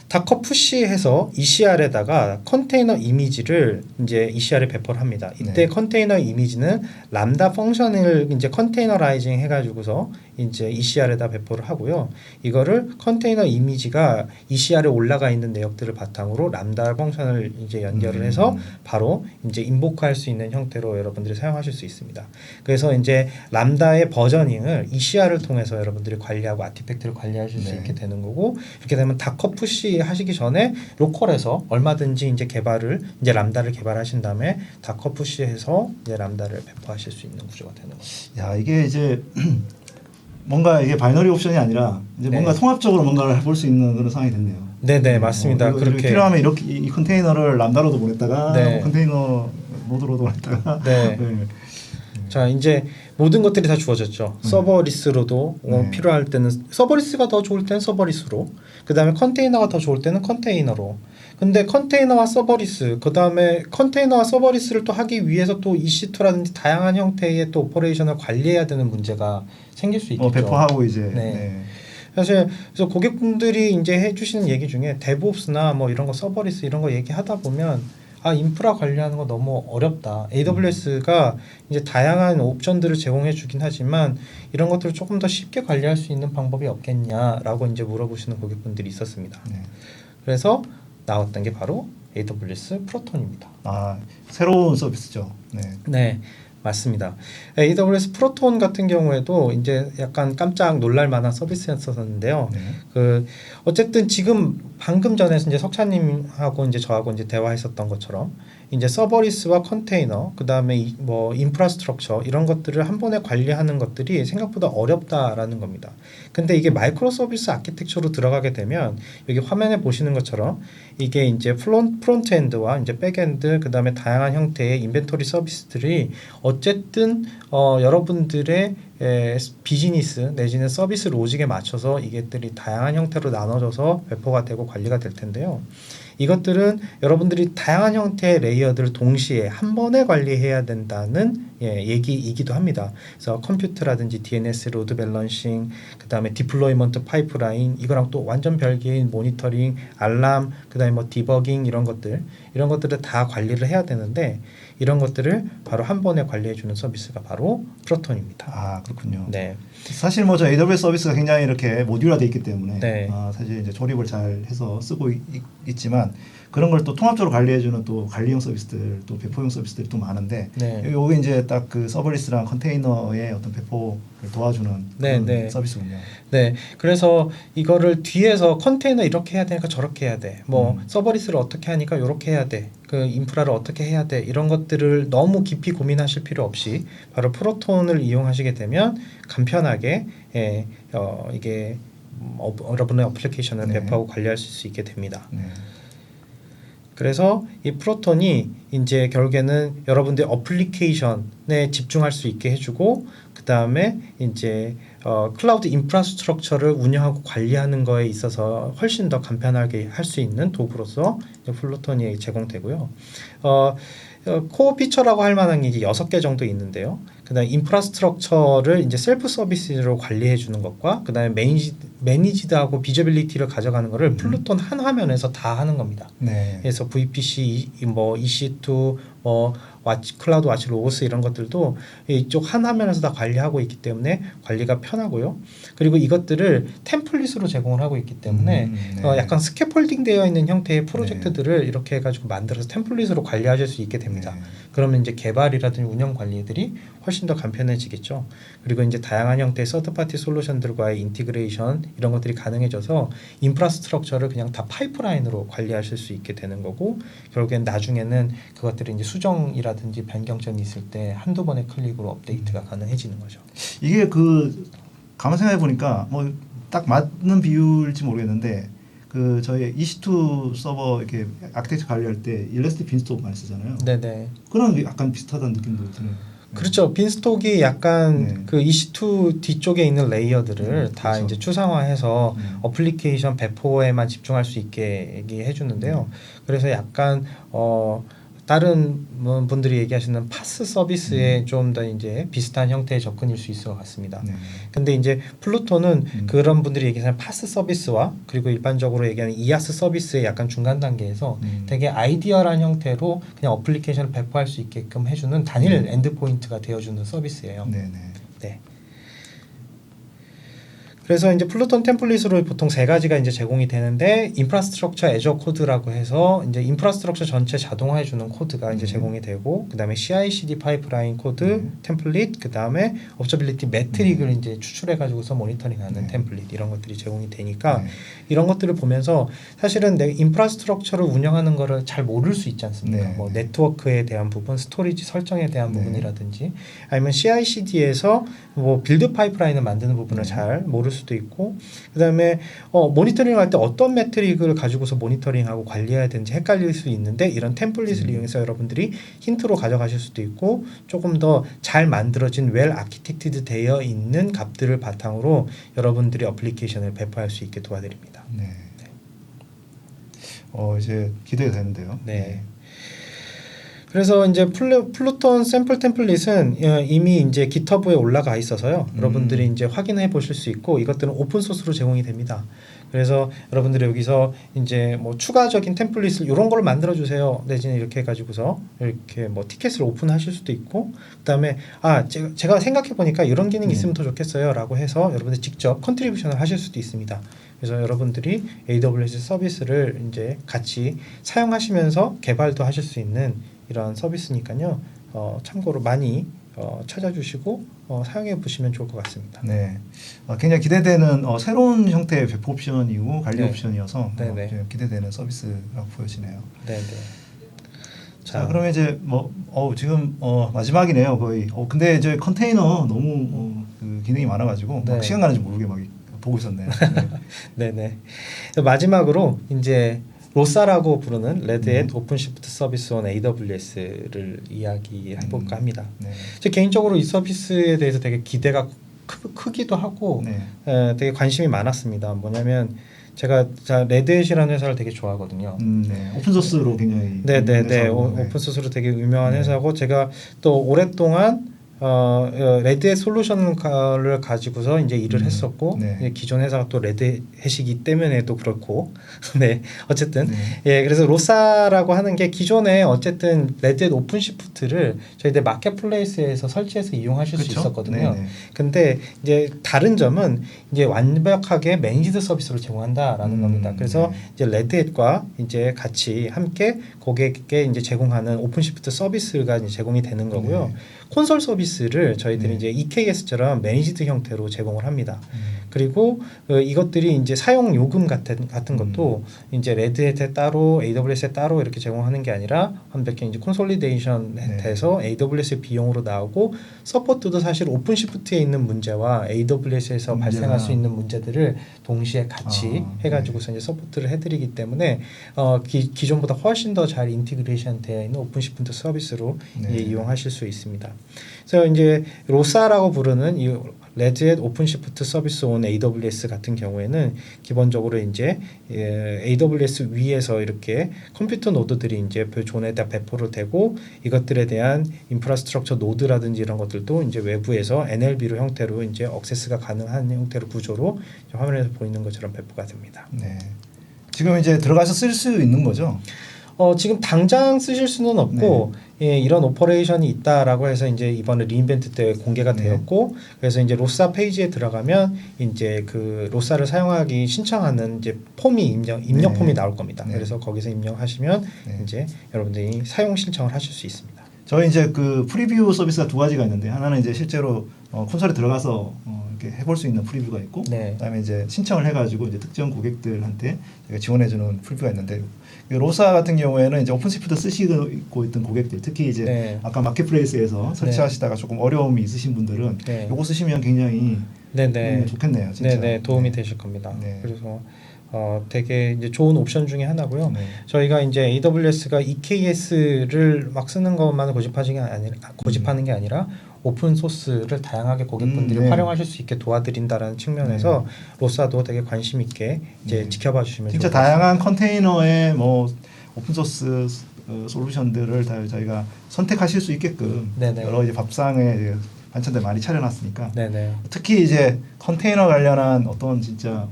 다커 푸시해서 ECR에다가 컨테이너 이미지를 이제 ECR에 배포를 합니다. 이때 컨테이너 이미지는 람다 펑션을 이제 컨테이너라이징 해가지고서 이제 ECR에다 배포를 하고요. 이거를 컨테이너 이미지가 ECR에 올라가 있는 내역들을 바탕으로 람다 펑션을 이제 연결을 해서 바로 이제 인보크할 수 있는 형태로 여러분들이 사용하실 수 있습니다. 그래서 이제 람다의 버저닝을 ECR을 통해서 여러분들이 관리하고 아티팩트를 관리하실 수 있게 되는 거고, 이렇게 되면 다커 푸시 하시기 전에 로컬에서 얼마든지 이제 람다를 개발하신 다음에 다커 푸시해서 이제 람다를 배포하실 수 있는 구조가 되는 거죠. 야, 이게 이제 뭔가 이게 바이너리 옵션이 아니라 이제 뭔가 통합적으로 뭔가를 해볼 수 있는 그런 상황이 됐네요. 네네, 맞습니다. 그렇게 필요하면 이렇게 이 컨테이너를 람다로도 보냈다가 컨테이너 모드로도 보냈다가 자, 이제 모든 것들이 다 주어졌죠. 서버리스로도 필요할 때는 서버리스가 더 좋을 때는 서버리스로, 그 다음에 컨테이너가 더 좋을 때는 컨테이너로. 근데 컨테이너와 서버리스, 그 다음에 컨테이너와 서버리스를 또 하기 위해서 또 EC2라든지 다양한 형태의 또 오퍼레이션을 관리해야 되는 문제가 생길 수 있겠죠. 배포하고 이제. 사실 그래서 고객분들이 이제 해주시는 얘기 중에 데브옵스나 뭐 이런 거 서버리스 이런 거 얘기하다 보면 인프라 관리하는 거 너무 어렵다. AWS가 이제 다양한 옵션들을 제공해 주긴 하지만 이런 것들을 조금 더 쉽게 관리할 수 있는 방법이 없겠냐라고 이제 물어보시는 고객분들이 있었습니다. 그래서 나왔던 게 바로 AWS 프로톤입니다. 새로운 서비스죠. 네, 맞습니다. AWS 프로톤 같은 경우에도 이제 약간 깜짝 놀랄 만한 서비스였었는데요. 그 어쨌든 지금 방금 전에 이제 석찬님하고 이제 저하고 이제 대화했었던 것처럼 이제 서버리스와 컨테이너, 그 다음에 뭐 인프라스트럭처 이런 것들을 한 번에 관리하는 것들이 생각보다 어렵다라는 겁니다. 근데 이게 마이크로 서비스 아키텍처로 들어가게 되면 여기 화면에 보시는 것처럼 이게 이제 프론트엔드와 이제 백엔드, 그 다음에 다양한 형태의 인벤토리 서비스들이 어쨌든 여러분들의 비즈니스 내지는 서비스 로직에 맞춰서 이것들이 다양한 형태로 나눠져서 배포가 되고 관리가 될 텐데요. 이것들은 여러분들이 다양한 형태의 레이어들을 동시에 한 번에 관리해야 된다는 얘기이기도 합니다. 그래서 컴퓨터라든지 DNS, 로드 밸런싱, 그 다음에 디플로이먼트 파이프라인, 이거랑 또 완전 별개인 모니터링, 알람, 그 다음에 뭐 디버깅 이런 것들을 다 관리를 해야 되는데 이런 것들을 바로 한 번에 관리해주는 서비스가 바로 프로톤입니다. 그렇군요. 네. 사실 뭐 저 AWS 서비스가 굉장히 이렇게 모듈화되어 있기 때문에 사실 이제 조립을 잘 해서 쓰고 있지만 그런 걸 또 통합적으로 관리해주는 또 관리용 서비스들, 또 배포용 서비스들이 또 많은데 여기 이제 딱 그 서버리스랑 컨테이너의 어떤 배포를 도와주는 서비스군요. 네, 그래서 이거를 뒤에서 컨테이너 이렇게 해야 되니까 저렇게 해야 돼. 뭐 서버리스를 어떻게 하니까 이렇게 해야 돼. 그 인프라를 어떻게 해야 돼. 이런 것들을 너무 깊이 고민하실 필요 없이 바로 프로톤을 이용하시게 되면 간편하게 이게 여러분의 어플리케이션을 배포하고 관리할 수 있게 됩니다. 그래서 이 프로톤이 이제 결국에는 여러분들의 어플리케이션에 집중할 수 있게 해주고, 그 다음에 이제 클라우드 인프라스트럭처를 운영하고 관리하는 거에 있어서 훨씬 더 간편하게 할 수 있는 도구로서 프로톤이 제공되고요. 코어 피처라고 할 만한 게 이제 6개 정도 있는데요. 그다음에 인프라스트럭처를 이제 셀프 서비스로 관리해 주는 것과 그다음에 매니지드하고 비저빌리티를 가져가는 거를 플루톤 한 화면에서 다 하는 겁니다. 그래서 VPC, 뭐 EC2, 뭐 클라우드 와치 로고스 이런 것들도 이쪽 한 화면에서 다 관리하고 있기 때문에 관리가 편하고요. 그리고 이것들을 템플릿으로 제공을 하고 있기 때문에 약간 스캐폴딩 되어 있는 형태의 프로젝트들을 이렇게 해가지고 만들어서 템플릿으로 관리하실 수 있게 됩니다. 그러면 이제 개발이라든지 운영 관리들이 훨씬 더 간편해지겠죠. 그리고 이제 다양한 형태의 서드파티 솔루션들과의 인티그레이션 이런 것들이 가능해져서 인프라스트럭처를 그냥 다 파이프라인으로 관리하실 수 있게 되는 거고, 결국엔 나중에는 그것들이 이제 수정이라든지 변경점이 있을 때 한두 번의 클릭으로 업데이트가 가능해지는 거죠. 이게 가만 생각해 보니까 뭐 딱 맞는 비율일지 모르겠는데 그 저희 EC2 서버 이렇게 아키텍처 관리할 때 일러스트 빈스톡 많이 쓰잖아요. 네네. 그런 약간 비슷하다는 느낌도 드네요. 그렇죠. 빈스톡이 약간 네. 그 EC2 뒤쪽에 있는 레이어들을 다 그렇죠. 이제 추상화해서 음. 어플리케이션 배포에만 집중할 수 있게 얘기해 주는데요. 그래서 약간 다른 분들이 얘기하시는 파스 서비스에 좀 더 이제 비슷한 형태의 접근일 수 있을 것 같습니다. 네. 근데 이제 플루토는 음. 그런 분들이 얘기하는 파스 서비스와 그리고 일반적으로 얘기하는 이아스 서비스의 약간 중간 단계에서 되게 아이디얼한 형태로 그냥 어플리케이션을 배포할 수 있게끔 해주는 단일 엔드포인트가 되어주는 서비스예요. 네, 네. 네. 그래서 이제 플루톤 템플릿으로 보통 세 가지가 이제 제공이 되는데 인프라스트럭처 애저 코드라고 해서 이제 인프라스트럭처 전체 자동화해 주는 코드가 이제 제공이 되고 그다음에 CI/CD 파이프라인 코드 템플릿 그다음에 업저빌리티 매트릭을 이제 추출해 가지고서 모니터링하는 템플릿 이런 것들이 제공이 되니까 이런 것들을 보면서 사실은 내 인프라스트럭처를 운영하는 거를 잘 모를 수 있지 않습니까? 뭐 네트워크에 대한 부분, 스토리지 설정에 대한 부분이라든지 아니면 CI/CD에서 뭐 빌드 파이프라인을 만드는 부분을 잘 모를 수도 있고 그다음에 모니터링 할 때 어떤 매트릭을 가지고서 모니터링하고 관리해야 되는지 헷갈릴 수 있는데 이런 템플릿을 이용해서 여러분들이 힌트로 가져가실 수도 있고 조금 더 잘 만들어진 웰 아키텍티드 되어 있는 값들을 바탕으로 여러분들이 어플리케이션을 배포할 수 있게 도와드립니다. 네. 이제 기대가 되는데요. 네. 그래서 이제 플루톤 샘플 템플릿은 이미 이제 GitHub에 올라가 있어서요. 여러분들이 이제 확인해 보실 수 있고 이것들은 오픈 소스로 제공이 됩니다. 그래서 여러분들이 여기서 이제 뭐 추가적인 템플릿을 이런 걸 만들어 주세요. 내지는 이렇게 해가지고서 이렇게 뭐 티켓을 오픈하실 수도 있고 그다음에 제가 생각해 보니까 이런 기능이 있으면 더 좋겠어요라고 해서 여러분들 직접 컨트리뷰션을 하실 수도 있습니다. 그래서 여러분들이 AWS 서비스를 이제 같이 사용하시면서 개발도 하실 수 있는 이런 서비스니까요. 참고로 많이 찾아주시고 사용해 보시면 좋을 것 같습니다. 네, 굉장히 기대되는 새로운 형태의 배포 옵션이고 관리 네. 옵션이어서 네네. 기대되는 서비스라고 보여지네요. 네네. 자, 그러면 이제 뭐 지금 마지막이네요 거의. 근데 이제 컨테이너 너무 그 기능이 많아가지고 네. 막 시간 가는지 모르게 막 보고 있었네요. 네. 네네. 마지막으로 이제 로사라고 부르는 레드햇 오픈시프트 서비스 온 AWS를 이야기해 볼까 합니다. 네. 제 개인적으로 이 서비스에 대해서 되게 기대가 크기도 하고 되게 관심이 많았습니다. 뭐냐면 제가 레드햇이라는 회사를 되게 좋아하거든요. 네. 오픈 소스로 굉장히 네네네. 오픈 소스로 되게 유명한 회사고 제가 또 오랫동안 레드햇 솔루션을 가지고서 이제 일을 했었고 이제 기존 회사가 또 레드햇이기 때문에도 그렇고 네 어쨌든 그래서 로사라고 하는 게 기존에 어쨌든 레드햇 오픈시프트를 저희들 마켓플레이스에서 설치해서 이용하실 수 있었거든요. 네네. 근데 이제 다른 점은 이제 완벽하게 매니지드 서비스를 제공한다라는 겁니다. 그래서 이제 레드햇과 이제 같이 함께 고객에게 이제 제공하는 오픈시프트 서비스가 이제 제공이 되는 거고요. 콘솔 서비스를 저희들이 이제 EKS처럼 매니지드 형태로 제공을 합니다. 그리고 이것들이 이제 사용 요금 같은 것도 이제 레드햇에 따로 AWS에 따로 이렇게 제공하는 게 아니라 완벽히 이제 콘솔리데이션 돼서 AWS 비용으로 나오고 서포트도 사실 오픈시프트에 있는 문제와 AWS에서 발생할 수 있는 문제들을 동시에 같이 해가지고서 이제 서포트를 해드리기 때문에 기존보다 훨씬 더 잘 인티그레이션 되어 있는 오픈시프트 서비스로 이용하실 수 있습니다. 그래서 이제 로사라고 부르는 이 레드햇 오픈시프트 서비스 온 AWS 같은 경우에는 기본적으로 이제 AWS 위에서 이렇게 컴퓨터 노드들이 이제 존에다 배포를 되고 이것들에 대한 인프라스트럭처 노드라든지 이런 것들도 이제 외부에서 NLB로 형태로 이제 액세스가 가능한 형태로 구조로 화면에서 보이는 것처럼 배포가 됩니다. 네. 지금 이제 들어가서 쓸 수 있는 거죠? 지금 당장 쓰실 수는 없고 이런 오퍼레이션이 있다라고 해서 이제 이번에 리인벤트 때 공개가 되었고 그래서 이제 로사 페이지에 들어가면 이제 그 로사를 사용하기 신청하는 이제 폼이 입력 폼이 나올 겁니다. 그래서 거기서 입력하시면 이제 여러분들이 사용 신청을 하실 수 있습니다. 저희 이제 그 프리뷰 서비스가 두 가지가 있는데 하나는 이제 실제로 콘솔에 들어가서 이렇게 해볼 수 있는 프리뷰가 있고 그다음에 이제 신청을 해가지고 이제 특정 고객들한테 저희가 지원해주는 프리뷰가 있는데 로사 같은 경우에는 이제 오픈시프트 쓰시고 있던 고객들 특히 이제 아까 마켓플레이스에서 설치하시다가 조금 어려움이 있으신 분들은 이거 쓰시면 굉장히 좋겠네요. 진짜. 도움이 되실 겁니다. 그래서 되게 이제 좋은 옵션 중에 하나고요. 네. 저희가 이제 AWS가 EKS를 막 쓰는 것만 고집하는 게 아니라 오픈 소스를 다양하게 고객분들이 네. 활용하실 수 있게 도와드린다는 측면에서 로사도 되게 관심 있게 이제 네. 지켜봐 주시면 진짜 좋을 것 같습니다. 다양한 컨테이너의 뭐 오픈 소스 솔루션들을 다 저희가 선택하실 수 있게끔 네네. 여러 이제 밥상에 이제 반찬들 많이 차려놨으니까 네네. 특히 이제 컨테이너 관련한 어떤 진짜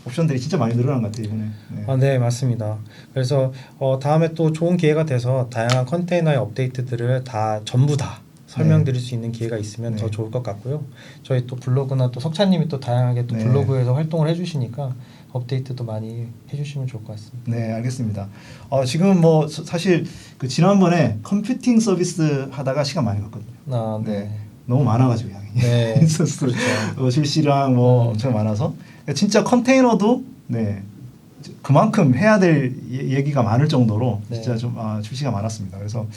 옵션들이 진짜 많이 늘어난 것 같아요 이번에. 네. 네, 맞습니다. 그래서 다음에 또 좋은 기회가 돼서 다양한 컨테이너의 업데이트들을 전부 다 설명드릴 수 있는 기회가 있으면 네. 더 좋을 것 같고요. 저희 또 블로그나 또 석찬님이 또 다양하게 또 네. 블로그에서 활동을 해주시니까 업데이트도 많이 해주시면 좋을 것 같습니다. 네, 알겠습니다. 지금 뭐 사실 그 지난번에 컴퓨팅 서비스 하다가 시간 많이 갔거든요. 네. 너무 많아가지고 양이. 네. 인스턴스 실시랑 뭐 엄청 많아서 진짜 컨테이너도 네 그만큼 해야 될 얘기가 많을 정도로 네. 진짜 좀 출시가 많았습니다. 그래서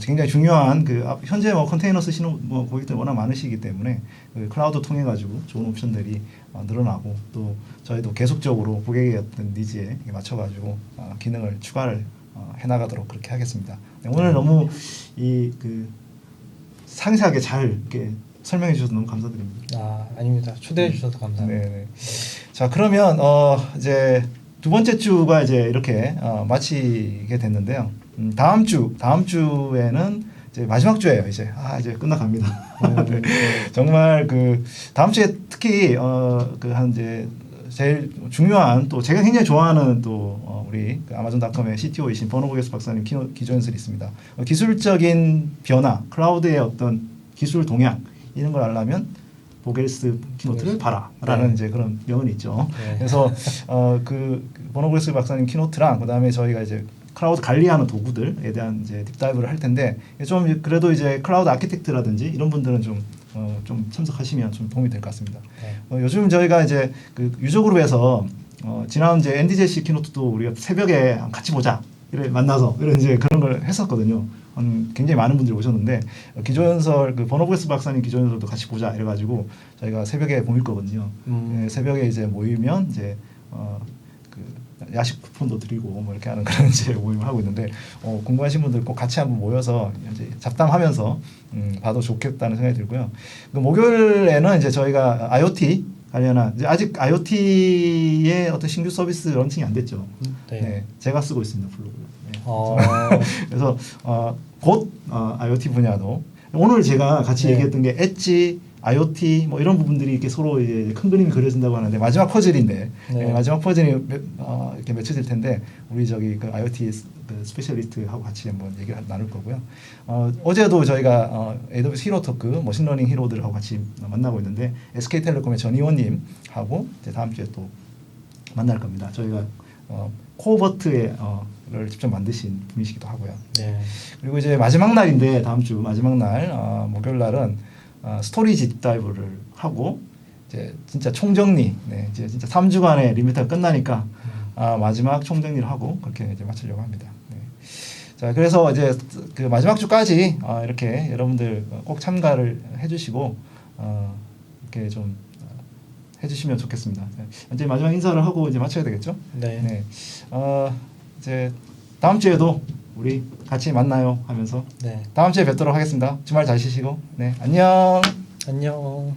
굉장히 중요한 현재 뭐 컨테이너 쓰시는 뭐 고객들 워낙 많으시기 때문에 그 클라우드 통해 가지고 좋은 옵션들이 늘어나고 또 저희도 계속적으로 고객의 어떤 니즈에 맞춰 가지고 기능을 추가를 해나가도록 그렇게 하겠습니다. 네, 오늘 너무 상세하게 잘 이렇게 설명해 주셔서 너무 감사드립니다. 아닙니다. 초대해 주셔서 감사합니다. 네. 자, 그러면 이제 두 번째 주가 이제 이렇게 마치게 됐는데요. 다음 주에는 이제 마지막 주예요. 이제 끝나갑니다. 네. 정말 그 다음 주에 특히 한 이제 제일 중요한 또 제가 굉장히 좋아하는 또 우리 그 아마존닷컴의 CTO이신 버너보게스 박사님 기조 연설이 있습니다. 기술적인 변화, 클라우드의 어떤 기술 동향 이런 걸 알려면 보겔스 키노트를 봐라라는 네. 이제 그런 명언이 있죠. 네. 그래서 그 버너보겔스 박사님 키노트랑 그다음에 저희가 이제 클라우드 관리하는 도구들에 대한 이제 딥다이브를 할 텐데 좀 그래도 이제 클라우드 아키텍트라든지 이런 분들은 좀 참석하시면 좀 도움이 될 것 같습니다. 네. 요즘 저희가 이제 그 유저그룹에서 지난 이제 NDJC 키노트도 우리가 새벽에 같이 보자 이래 만나서 이런 이제 그런 걸 했었거든요. 굉장히 많은 분들이 오셨는데 기조연설 그 버너보게스 박사님 기조연설도 같이 보자 이래가지고 저희가 새벽에 모일 거거든요. 새벽에 이제 모이면 이제 그 야식 쿠폰도 드리고 뭐 이렇게 하는 그런 이제 모임을 하고 있는데 궁금하신 분들 꼭 같이 한번 모여서 이제 잡담하면서 봐도 좋겠다는 생각이 들고요. 그 목요일에는 이제 저희가 IoT 관련한 이제 아직 IoT의 어떤 신규 서비스 런칭이 안 됐죠. 네. 네, 제가 쓰고 있습니다 블로그. 네. 그래서 곧 IoT 분야도 오늘 제가 같이 네. 얘기했던 게 엣지, IoT 뭐 이런 부분들이 이렇게 서로 이제 큰 그림이 그려진다고 하는데 마지막 퍼즐인데 네. 마지막 퍼즐이 이렇게 맺혀질 텐데 우리 저기 그 IoT 그 스페셜리스트하고 같이 한번 얘기를 나눌 거고요. 어제도 저희가 AWS 히로 토크 머신러닝 히로들하고 같이 만나고 있는데 SK텔레콤의 전희원님하고 이제 다음 주에 또 만날 겁니다. 저희가 코버트의 를 직접 만드신 분이시기도 하고요. 네. 그리고 이제 마지막 날인데 다음 주 마지막 날 목요일 날은 스토리지 딥다이브를 하고 이제 진짜 총정리, 네, 이제 진짜 3주간의 리미트가 끝나니까 마지막 총정리를 하고 그렇게 이제 마치려고 합니다. 네. 자, 그래서 이제 그 마지막 주까지 이렇게 여러분들 꼭 참가를 해주시고 이렇게 좀 해주시면 좋겠습니다. 이제 마지막 인사를 하고 이제 마쳐야 되겠죠? 네. 네. 이제 다음 주에도 우리 같이 만나요 하면서 네. 다음 주에 뵙도록 하겠습니다. 주말 잘 쉬시고 네 안녕. 안녕.